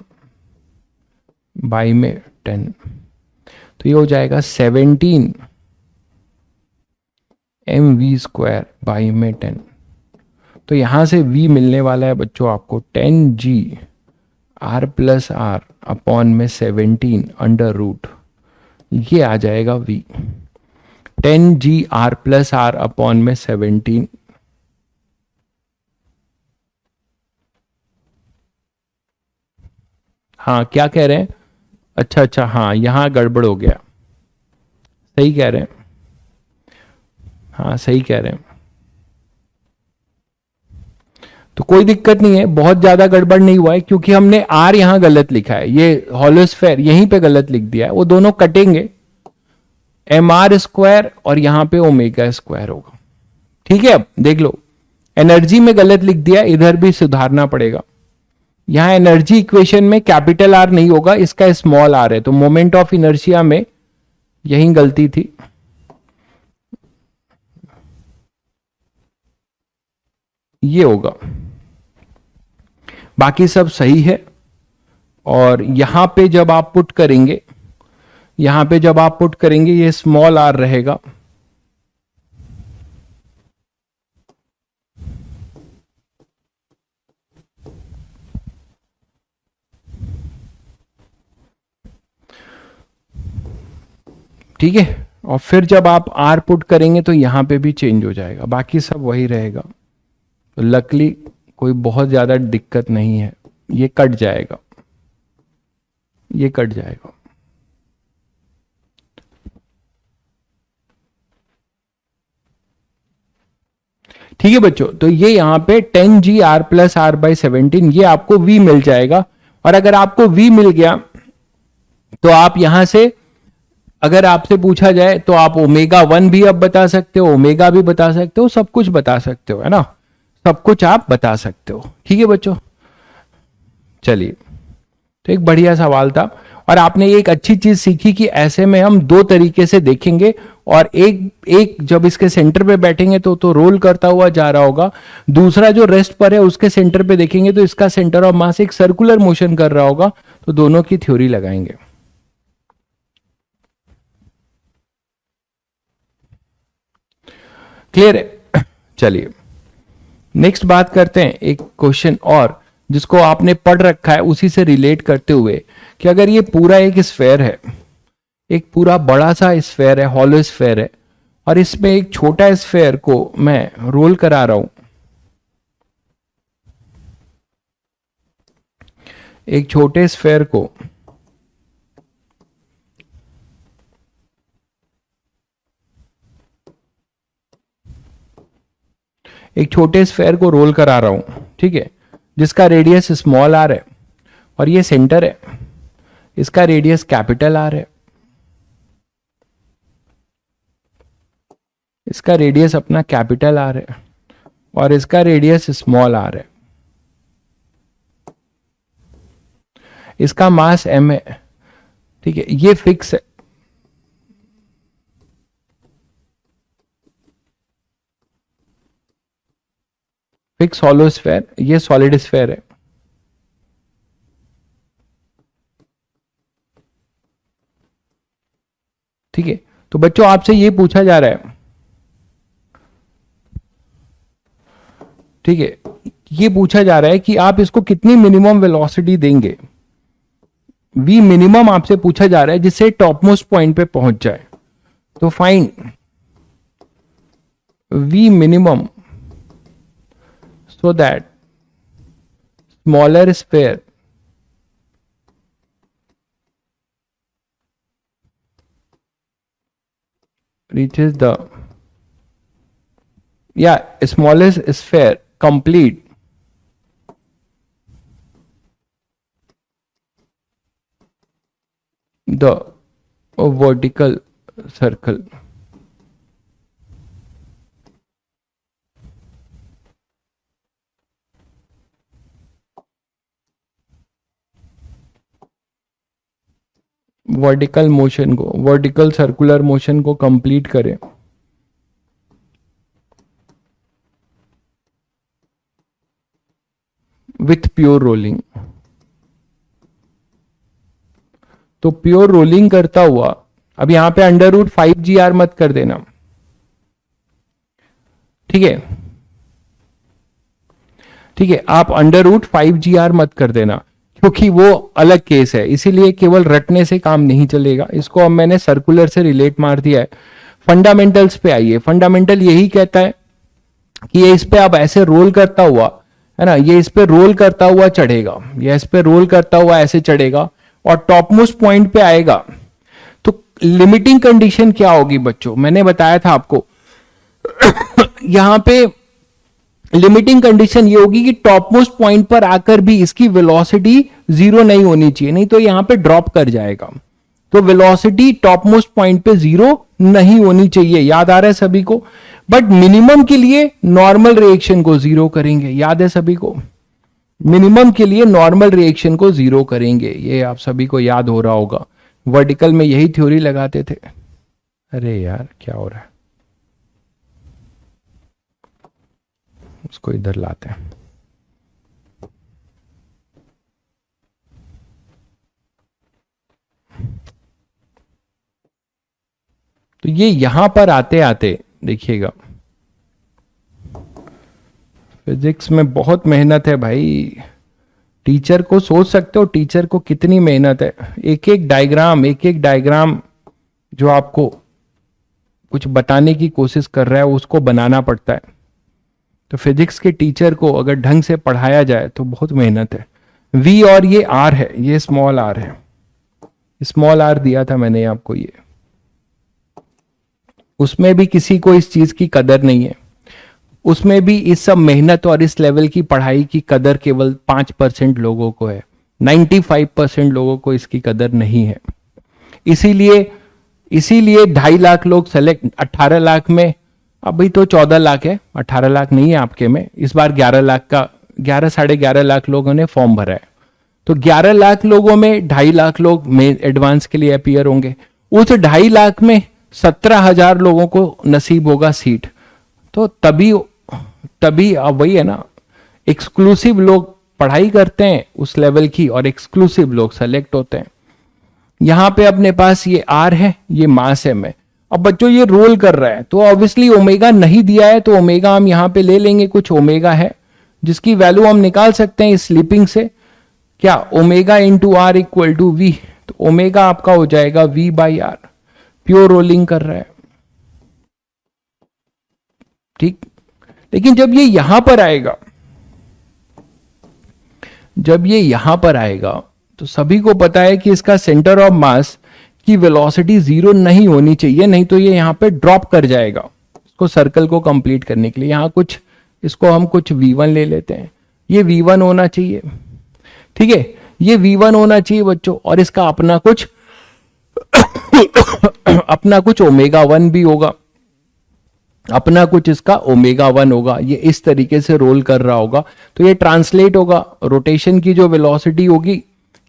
बाई में 10, तो ये हो जाएगा 17 एम वी स्क्वायर बाई में 10। तो यहां से v मिलने वाला है बच्चों आपको 10 G R plus R upon में 17 अंडर रूट, ये आ जाएगा v 10 G R plus R upon में 17। हाँ क्या कह रहे हैं? अच्छा हाँ यहां गड़बड़ हो गया, सही कह रहे हैं, हाँ सही कह रहे हैं। तो कोई दिक्कत नहीं है, बहुत ज्यादा गड़बड़ नहीं हुआ है, क्योंकि हमने आर यहां गलत लिखा है, ये हॉलोस्फेयर यहीं पे गलत लिख दिया है, वो दोनों कटेंगे, एम आर स्क्वायर और यहां पे ओमेगा स्क्वायर होगा। ठीक है, अब देख लो एनर्जी में गलत लिख दिया, इधर भी सुधारना पड़ेगा। यहां एनर्जी इक्वेशन में कैपिटल आर नहीं होगा, इसका स्मॉल आर है, तो मोमेंट ऑफ इनर्शिया में यही गलती थी। ये होगा, बाकी सब सही है। और यहां पे जब आप पुट करेंगे, यहां पे जब आप पुट करेंगे ये स्मॉल आर रहेगा, ठीक है। और फिर जब आप आर पुट करेंगे तो यहां पे भी चेंज हो जाएगा, बाकी सब वही रहेगा। तो लकली कोई बहुत ज्यादा दिक्कत नहीं है, ये कट जाएगा, ये कट जाएगा। ठीक है बच्चों, तो ये यहां पे 10 GR प्लस आर बाई 17 ये आपको V मिल जाएगा। और अगर आपको V मिल गया तो आप यहां से अगर आपसे पूछा जाए तो आप ओमेगा 1 भी अब बता सकते हो, ओमेगा भी बता सकते हो, सब कुछ बता सकते हो, है ना, सब कुछ आप बता सकते हो। ठीक है बच्चों, चलिए, तो एक बढ़िया सवाल था। और आपने एक अच्छी चीज सीखी कि ऐसे में हम दो तरीके से देखेंगे, और एक जब इसके सेंटर पे बैठेंगे तो रोल करता हुआ जा रहा होगा, दूसरा जो रेस्ट पर है उसके सेंटर पे देखेंगे तो इसका सेंटर ऑफ मास एक सर्कुलर मोशन कर रहा होगा, तो दोनों की थ्योरी लगाएंगे। क्लियर है? चलिए नेक्स्ट बात करते हैं एक क्वेश्चन और, जिसको आपने पढ़ रखा है उसी से रिलेट करते हुए, कि अगर ये पूरा एक स्फेयर है, एक पूरा बड़ा सा स्फेयर है, हॉलो स्फेयर है, और इसमें एक छोटा स्फेयर को मैं रोल करा रहा हूं, एक छोटे स्फेयर को रोल करा रहा हूं, ठीक है, जिसका रेडियस स्मॉल आर है, और ये सेंटर है, इसका रेडियस कैपिटल आर है, इसका रेडियस अपना कैपिटल आर है, और इसका रेडियस स्मॉल आर है, इसका मास m है, ठीक है, ये फिक्स है। फिक्स हॉलो स्फेयर, ये सॉलिड स्फेयर है। ठीक है, तो बच्चों आपसे ये पूछा जा रहा है, ठीक है, ये पूछा जा रहा है कि आप इसको कितनी मिनिमम वेलोसिटी देंगे, वी मिनिमम आपसे पूछा जा रहा है जिससे टॉप मोस्ट पॉइंट पे पहुंच जाए। तो find V minimum so that smaller sphere reaches the smallest sphere complete the vertical circle। Vertical motion को, वर्टिकल सर्कुलर मोशन को कंप्लीट करें। विथ प्योर रोलिंग, तो प्योर रोलिंग करता हुआ, अब यहां पे √5GR मत कर देना, ठीक है, ठीक है, आप √5GR मत कर देना, क्योंकि वो अलग केस है, इसीलिए केवल रटने से काम नहीं चलेगा। इसको अब मैंने सर्कुलर से रिलेट मार दिया है। फंडामेंटल्स पे आइए, फंडामेंटल यही कहता है कि ये इस पे अब ऐसे रोल करता हुआ, है ना, ये इस पे रोल करता हुआ चढ़ेगा, ये इस पे रोल करता हुआ ऐसे चढ़ेगा और टॉप मोस्ट पॉइंट पे आएगा। तो लिमिटिंग कंडीशन क्या होगी बच्चों, मैंने बताया था आपको यहां पे लिमिटिंग कंडीशन ये होगी कि टॉप मोस्ट पॉइंट पर आकर भी इसकी वेलोसिटी 0 नहीं होनी चाहिए, नहीं तो यहां पे ड्रॉप कर जाएगा। तो वेलोसिटी टॉप मोस्ट पॉइंट पे 0 नहीं होनी चाहिए, याद आ रहा है सभी को। बट मिनिमम के लिए नॉर्मल रिएक्शन को 0 करेंगे, याद है सभी को, मिनिमम के लिए नॉर्मल रिएक्शन को 0 करेंगे, ये आप सभी को याद हो रहा होगा, वर्टिकल में यही थ्योरी लगाते थे। अरे यार क्या हो रहा है, उसको इधर लाते हैं। तो ये यहां पर आते आते देखिएगा, फिजिक्स में बहुत मेहनत है भाई। टीचर को सोच सकते हो टीचर को कितनी मेहनत है, एक एक डायग्राम जो आपको कुछ बताने की कोशिश कर रहा है उसको बनाना पड़ता है। तो फिजिक्स के टीचर को अगर ढंग से पढ़ाया जाए तो बहुत मेहनत है। वी और ये आर है, ये स्मॉल आर है, स्मॉल आर दिया था मैंने आपको, ये उसमें भी किसी को इस चीज की कदर नहीं है। उसमें भी इस सब मेहनत और इस लेवल की पढ़ाई की कदर केवल 5% लोगों को है, 95% लोगों को इसकी कदर नहीं है। इसीलिए 2.5 लाख लोग सेलेक्ट, 18 लाख में, अभी तो 14 लाख है, 18 लाख नहीं है आपके में, इस बार 11 लाख का 11-11.5 लाख लोगों ने फॉर्म भरा है। तो 11 लाख लोगों में 2.5 लाख लोग में एडवांस के लिए अपीयर होंगे। उस 2.5 लाख में 17,000 लोगों को नसीब होगा सीट। तो तभी अब वही है ना, एक्सक्लूसिव लोग पढ़ाई करते हैं उस लेवल की और एक्सक्लूसिव लोग सेलेक्ट होते हैं। यहां पे अपने पास ये आर है, ये मास है में। अब बच्चों ये रोल कर रहा है तो ऑब्वियसली ओमेगा नहीं दिया है, तो ओमेगा हम यहां पे ले लेंगे, कुछ ओमेगा है जिसकी वैल्यू हम निकाल सकते हैं स्लीपिंग से। क्या omega into are equal to V, तो ओमेगा आपका हो जाएगा V by R, pure rolling कर रहा है, ठीक। लेकिन जब ये यहां पर आएगा तो सभी को पता है कि इसका सेंटर ऑफ मास की वेलोसिटी 0 नहीं होनी चाहिए, नहीं तो ये यहां पे ड्रॉप कर जाएगा। इसको सर्कल को कंप्लीट करने के लिए यहां कुछ, इसको हम कुछ v1 ले लेते हैं, ये v1 होना चाहिए, ठीक है, ये v1 होना चाहिए बच्चों। और इसका अपना कुछ ओमेगा 1 भी होगा, अपना कुछ इसका ओमेगा 1 होगा। ये इस तरीके से रोल कर रहा होगा तो ये ट्रांसलेट होगा, रोटेशन की जो वेलोसिटी होगी,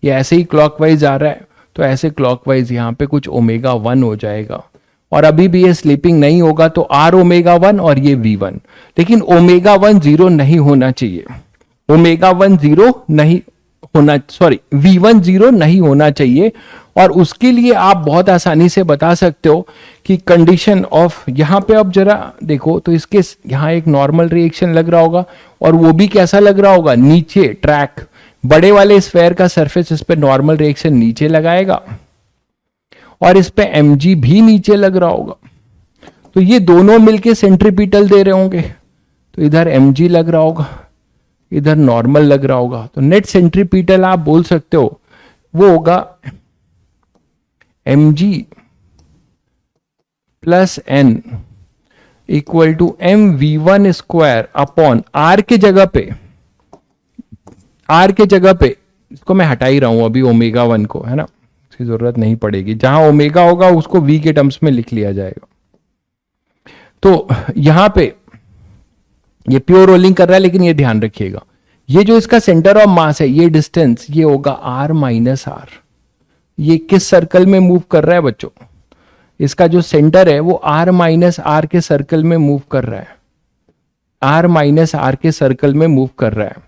ये ऐसे ही क्लॉकवाइज आ रहा है तो ऐसे क्लॉकवाइज यहां पे कुछ ओमेगा 1 हो जाएगा। और अभी भी ये स्लीपिंग नहीं होगा तो आर ओमेगा 1 और ये v1। लेकिन ओमेगा 1 0 नहीं होना चाहिए, ओमेगा 1 0 नहीं होना, सॉरी v1 0 नहीं होना चाहिए। और उसके लिए आप बहुत आसानी से बता सकते हो कि कंडीशन ऑफ, यहां पे अब जरा देखो तो इसके यहां एक नॉर्मल रिएक्शन लग रहा होगा, और वो भी कैसा लग रहा होगा, नीचे ट्रैक, बड़े वाले स्फेयर का सरफेस इस पे नॉर्मल रिएक्शन नीचे लगाएगा और इस पे mg भी नीचे लग रहा होगा। तो ये दोनों मिलके सेंट्रीपिटल दे रहे होंगे, तो इधर mg लग रहा होगा, इधर नॉर्मल लग रहा होगा। तो नेट सेंट्रीपिटल आप बोल सकते हो वो होगा mg plus n equal to mv1 square upon r के जगह पे, इसको मैं हटा ही रहा हूं अभी ओमेगा 1 को, है ना, इसकी जरूरत नहीं पड़ेगी, जहां ओमेगा होगा उसको v के टर्म्स में लिख लिया जाएगा। तो यहां पे ये प्योर रोलिंग कर रहा है, लेकिन ये ध्यान रखिएगा, ये जो इसका सेंटर ऑफ मास है, ये डिस्टेंस ये होगा r माइनस आर। ये किस सर्कल में मूव कर रहा है बच्चों, इसका जो सेंटर है वो r माइनस आर के सर्कल में मूव कर रहा है, r माइनस आर के सर्कल में मूव कर रहा है,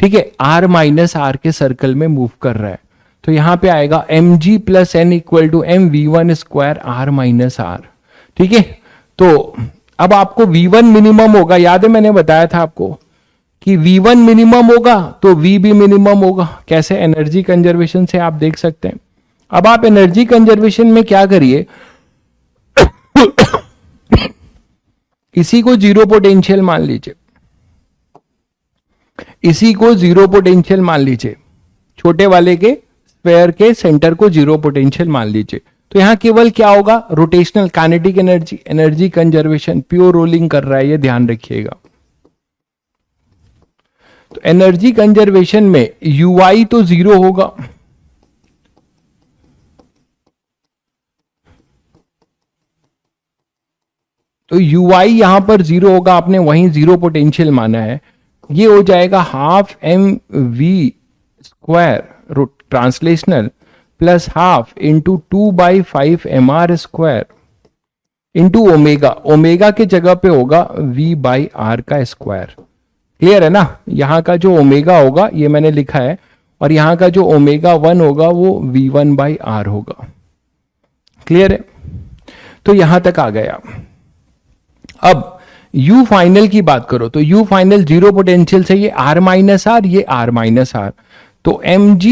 ठीक है, r माइनस आर के सर्कल में मूव कर रहा है। तो यहां पे आएगा mg plus n equal to mv1 square r minus R, ठीक है। तो अब आपको v1 मिनिमम होगा, याद है मैंने बताया था आपको कि v1 मिनिमम होगा तो v भी मिनिमम होगा। कैसे, एनर्जी कंजर्वेशन से आप देख सकते हैं। अब आप एनर्जी कंजर्वेशन में क्या करिए, इसी को जीरो पोटेंशियल मान लीजिए, इसी को जीरो पोटेंशियल मान लीजिए, छोटे वाले के स्फेयर के सेंटर को जीरो पोटेंशियल मान लीजिए। तो यहां केवल क्या होगा, rotational kinetic energy, energy conservation, pure rolling कर रहा है, ये ध्यान रखिएगा। तो एनर्जी कंजर्वेशन में ui तो जीरो होगा, तो ui यहां पर जीरो होगा, आपने वहीं जीरो पोटेंशियल माना है, ये हो जाएगा half mv square translational plus half into 2/5 mr square into omega, omega के जगह पे होगा v बाई आर का स्क्वायर। क्लियर है ना? यहां का जो ओमेगा होगा ये मैंने लिखा है, और यहां का जो ओमेगा 1 होगा वो V1/R होगा। क्लियर है? तो यहां तक आ गया। अब U फाइनल की बात करो तो U फाइनल जीरो पोटेंशियल से ये R-R, ये R-R, तो mg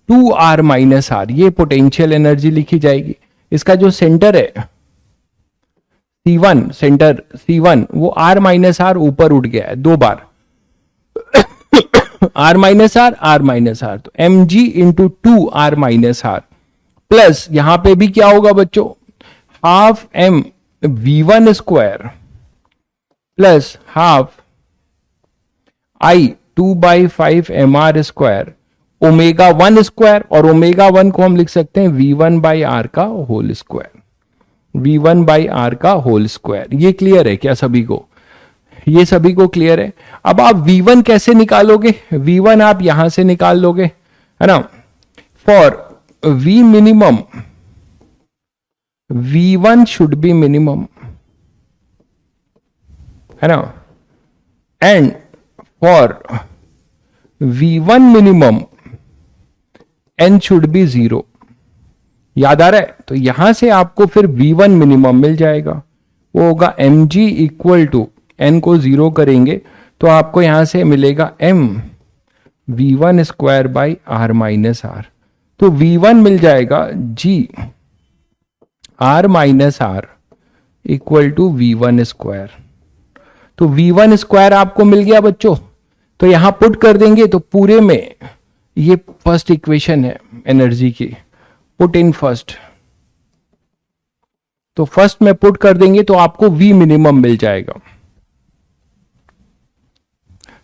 2R-R ये पोटेंशियल एनर्जी लिखी जाएगी। इसका जो सेंटर है C1, सेंटर C1 वो R-R ऊपर उठ गया है 2 बार R-R, तो mg इंटू 2R-R प्लस यहां पे भी क्या होगा बच्चों, half m V1 square plus half I 2/5 mr square omega 1 square, और ओमेगा 1 को हम लिख सकते हैं V1/R का होल स्क्वायर, V1/R का होल स्क्वायर। ये क्लियर है क्या सभी को? ये सभी को क्लियर है? अब आप V1 कैसे निकालोगे? V1 आप यहां से निकाल लोगे, है ना? For V minimum, V1 should be minimum, है ना? And for V1 minimum n should be 0। याद आ रहा है? तो यहां से आपको फिर V1 मिनिमम मिल जाएगा, वो होगा mg इक्वल टू n को 0 करेंगे तो आपको यहां से मिलेगा m V1 square by R-R, तो V1 मिल जाएगा g R-R equal to V1 square. तो V1 स्क्वायर आपको मिल गया बच्चों, तो यहां पुट कर देंगे तो पूरे में ये फर्स्ट इक्वेशन है एनर्जी की, पुट इन फर्स्ट, तो फर्स्ट में पुट कर देंगे तो आपको V मिनिमम मिल जाएगा।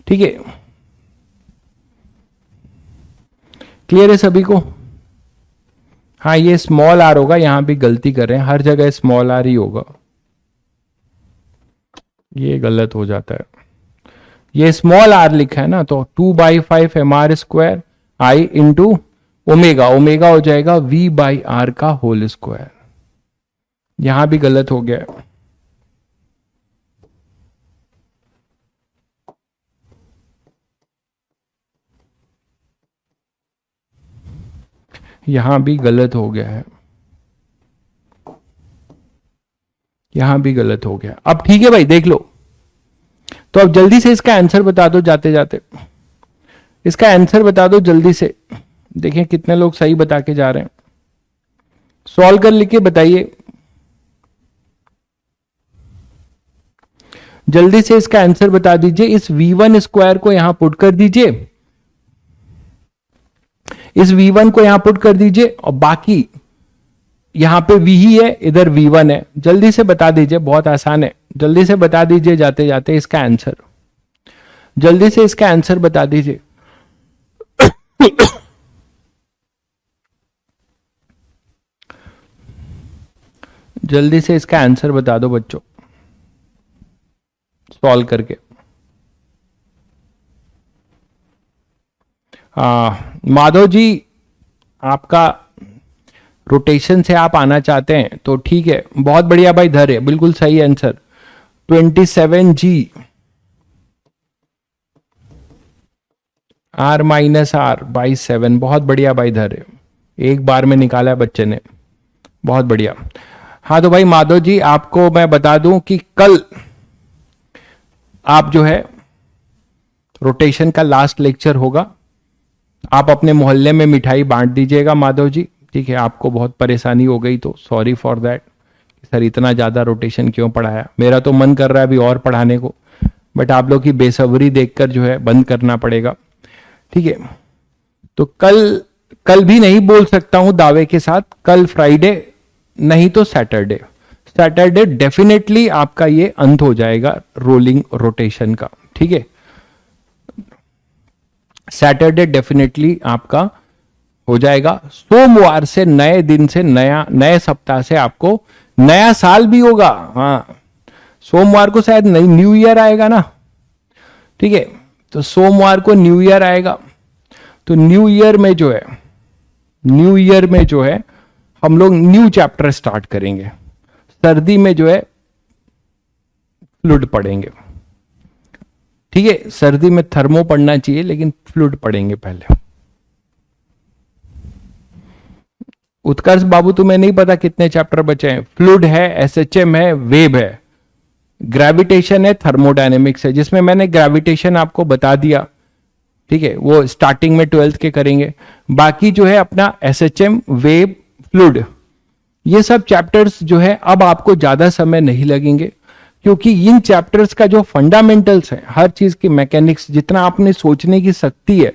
ठीक है, क्लियर है सभी को? हाँ, ये स्मॉल आर होगा, यहां भी गलती कर रहे हैं, हर जगह स्मॉल आर ही होगा, ये गलत हो जाता है। ये स्मॉल आर लिखा है ना, तो 2/5 mr square I into omega, omega हो जाएगा V/R का होल स्क्वायर। यहां भी गलत हो गया, यहां भी गलत हो गया है, यहां भी गलत हो गया। अब ठीक है भाई, देख लो। तो अब जल्दी से इसका आंसर बता दो, जाते जाते इसका आंसर बता दो जल्दी से। देखिए कितने लोग सही बता के जा रहे हैं, सॉल्व कर लिख के बताइए जल्दी से, इसका आंसर बता दीजिए। इस V1 स्क्वायर को यहां पुट कर दीजिए, इस V1 को यहां पुट कर दीजिए, और बाकी यहां पे V ही है, इधर V1 है। जल्दी से बता दीजिए, बहुत आसान है, जल्दी से बता दीजिए जाते जाते इसका आंसर, जल्दी से इसका आंसर बता दीजिए। जल्दी से इसका आंसर बता दो बच्चों, सॉल्व करके। माधव जी, आपका रोटेशन से आप आना चाहते हैं तो ठीक है, बहुत बढ़िया भाई, धर है, बिल्कुल सही आंसर 27G R-R/7, बहुत बढ़िया भाई, धर है, एक बार में निकाला है बच्चे ने, बहुत बढ़िया। हाँ तो भाई माधव जी, आपको मैं बता दूं कि कल आप जो है रोटेशन का लास्ट लेक्चर होगा, आप अपने मोहल्ले में मिठाई बांट दीजिएगा माधव जी, ठीक है? आपको बहुत परेशानी हो गई तो सॉरी फॉर दैट, सर इतना ज़्यादा रोटेशन क्यों पढ़ाया, मेरा तो मन कर रहा है अभी और पढ़ाने को, बट आप लोग की बेसब्री देखकर जो है बंद करना पड़ेगा, ठीक है? तो कल भी नहीं बोल सकता हूं दावे के साथ, कल फ्राइडे नहीं तो सैटरडे, सैटरडे डेफिनेटली आपका ये अंत हो जाएगा रोलिंग रोटेशन का, ठीक है? सैटरडे डेफिनेटली आपका हो जाएगा। सोमवार से, नए दिन से, नए सप्ताह से आपको नया साल भी होगा। हाँ, सोमवार को शायद न्यू ईयर आएगा ना, ठीक है? तो सोमवार को न्यू ईयर आएगा, तो न्यू ईयर में जो है हम लोग न्यू चैप्टर स्टार्ट करेंगे। सर्दी में जो है फ्लूइड पढ़ेंगे, ठीक है, सर्दी में थर्मो पढ़ना चाहिए, लेकिन फ्लूइड पढ़ेंगे पहले। उत्कर्ष बाबू तुम्हें नहीं पता कितने चैप्टर बचे हैं? फ्लूइड है, एसएचएम है, वेव है, ग्रेविटेशन है, थर्मोडायनेमिक्स है, जिसमें मैंने ग्रेविटेशन आपको बता दिया। ठीक है, वो स्टार्टिंग में 12th के करेंगे। बाकी जो है अपना एसएचएम, वेव, फ्लूइड, ये सब चैप्टर्स जो है अब आपको ज्यादा समय नहीं लगेंगे, क्योंकि इन चैप्टर्स का जो फंडामेंटल्स है, हर चीज की मैकेनिक्स, जितना आपने सोचने की शक्ति है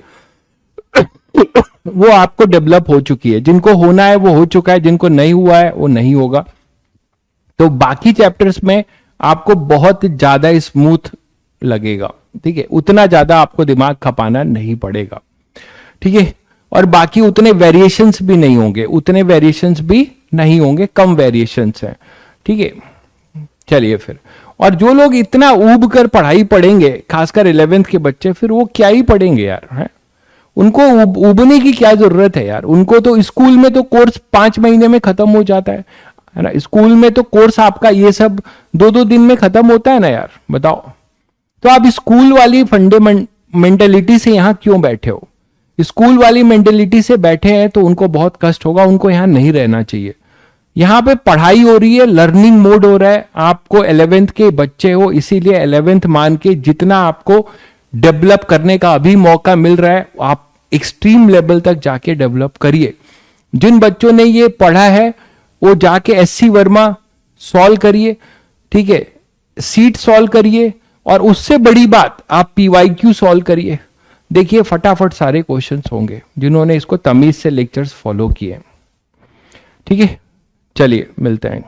वो आपको डेवलप हो चुकी है। जिनको होना है वो हो चुका है, जिनको नहीं हुआ है वो नहीं होगा। तो बाकी चैप्टर्स में आपको बहुत ज्यादा स्मूथ लगेगा। ठीक है, उतना ज्यादा आपको दिमाग खपाना नहीं पड़ेगा। ठीक है, और बाकी उतने वेरिएशंस भी नहीं होंगे, उतने वेरिएशंस भी नहीं होंगे, कम वेरिएशंस हैं। ठीक है, चलिए फिर। और जो लोग इतना ऊब कर पढ़ाई पढ़ेंगे, खासकर 11th के बच्चे, फिर वो क्या ही पढ़ेंगे यार, है? उनको उबने की क्या जरूरत है यार? उनको तो स्कूल में तो कोर्स 5 महीने में खत्म हो जाता है ना? स्कूल में तो कोर्स आपका ये सब 2-2 दिन में खत्म होता है ना यार, बताओ। तो आप स्कूल वाली मेंटेलिटी से यहां क्यों बैठे हो? स्कूल वाली मेंटेलिटी से बैठे हैं तो उनको बहुत कष्ट होगा, उनको यहां नहीं रहना चाहिए। यहां पे पढ़ाई हो रही है, लर्निंग मोड हो रहा है। आपको 11th के बच्चे हो, इसीलिए 11th मान के जितना आपको डेवलप करने का अभी मौका मिल रहा है, आप एक्सट्रीम लेवल तक जाके डेवलप करिए। जिन बच्चों ने ये पढ़ा है वो जाके एससी वर्मा सॉल्व करिए। ठीक है, सीट सॉल्व करिए, और उससे बड़ी बात आप पीवाईक्यू सॉल्व करिए। देखिए फटाफट सारे क्वेश्चंस होंगे जिन्होंने इसको तमीज से लेक्चर्स फॉलो किए। ठीक है, चलिए मिलते हैं।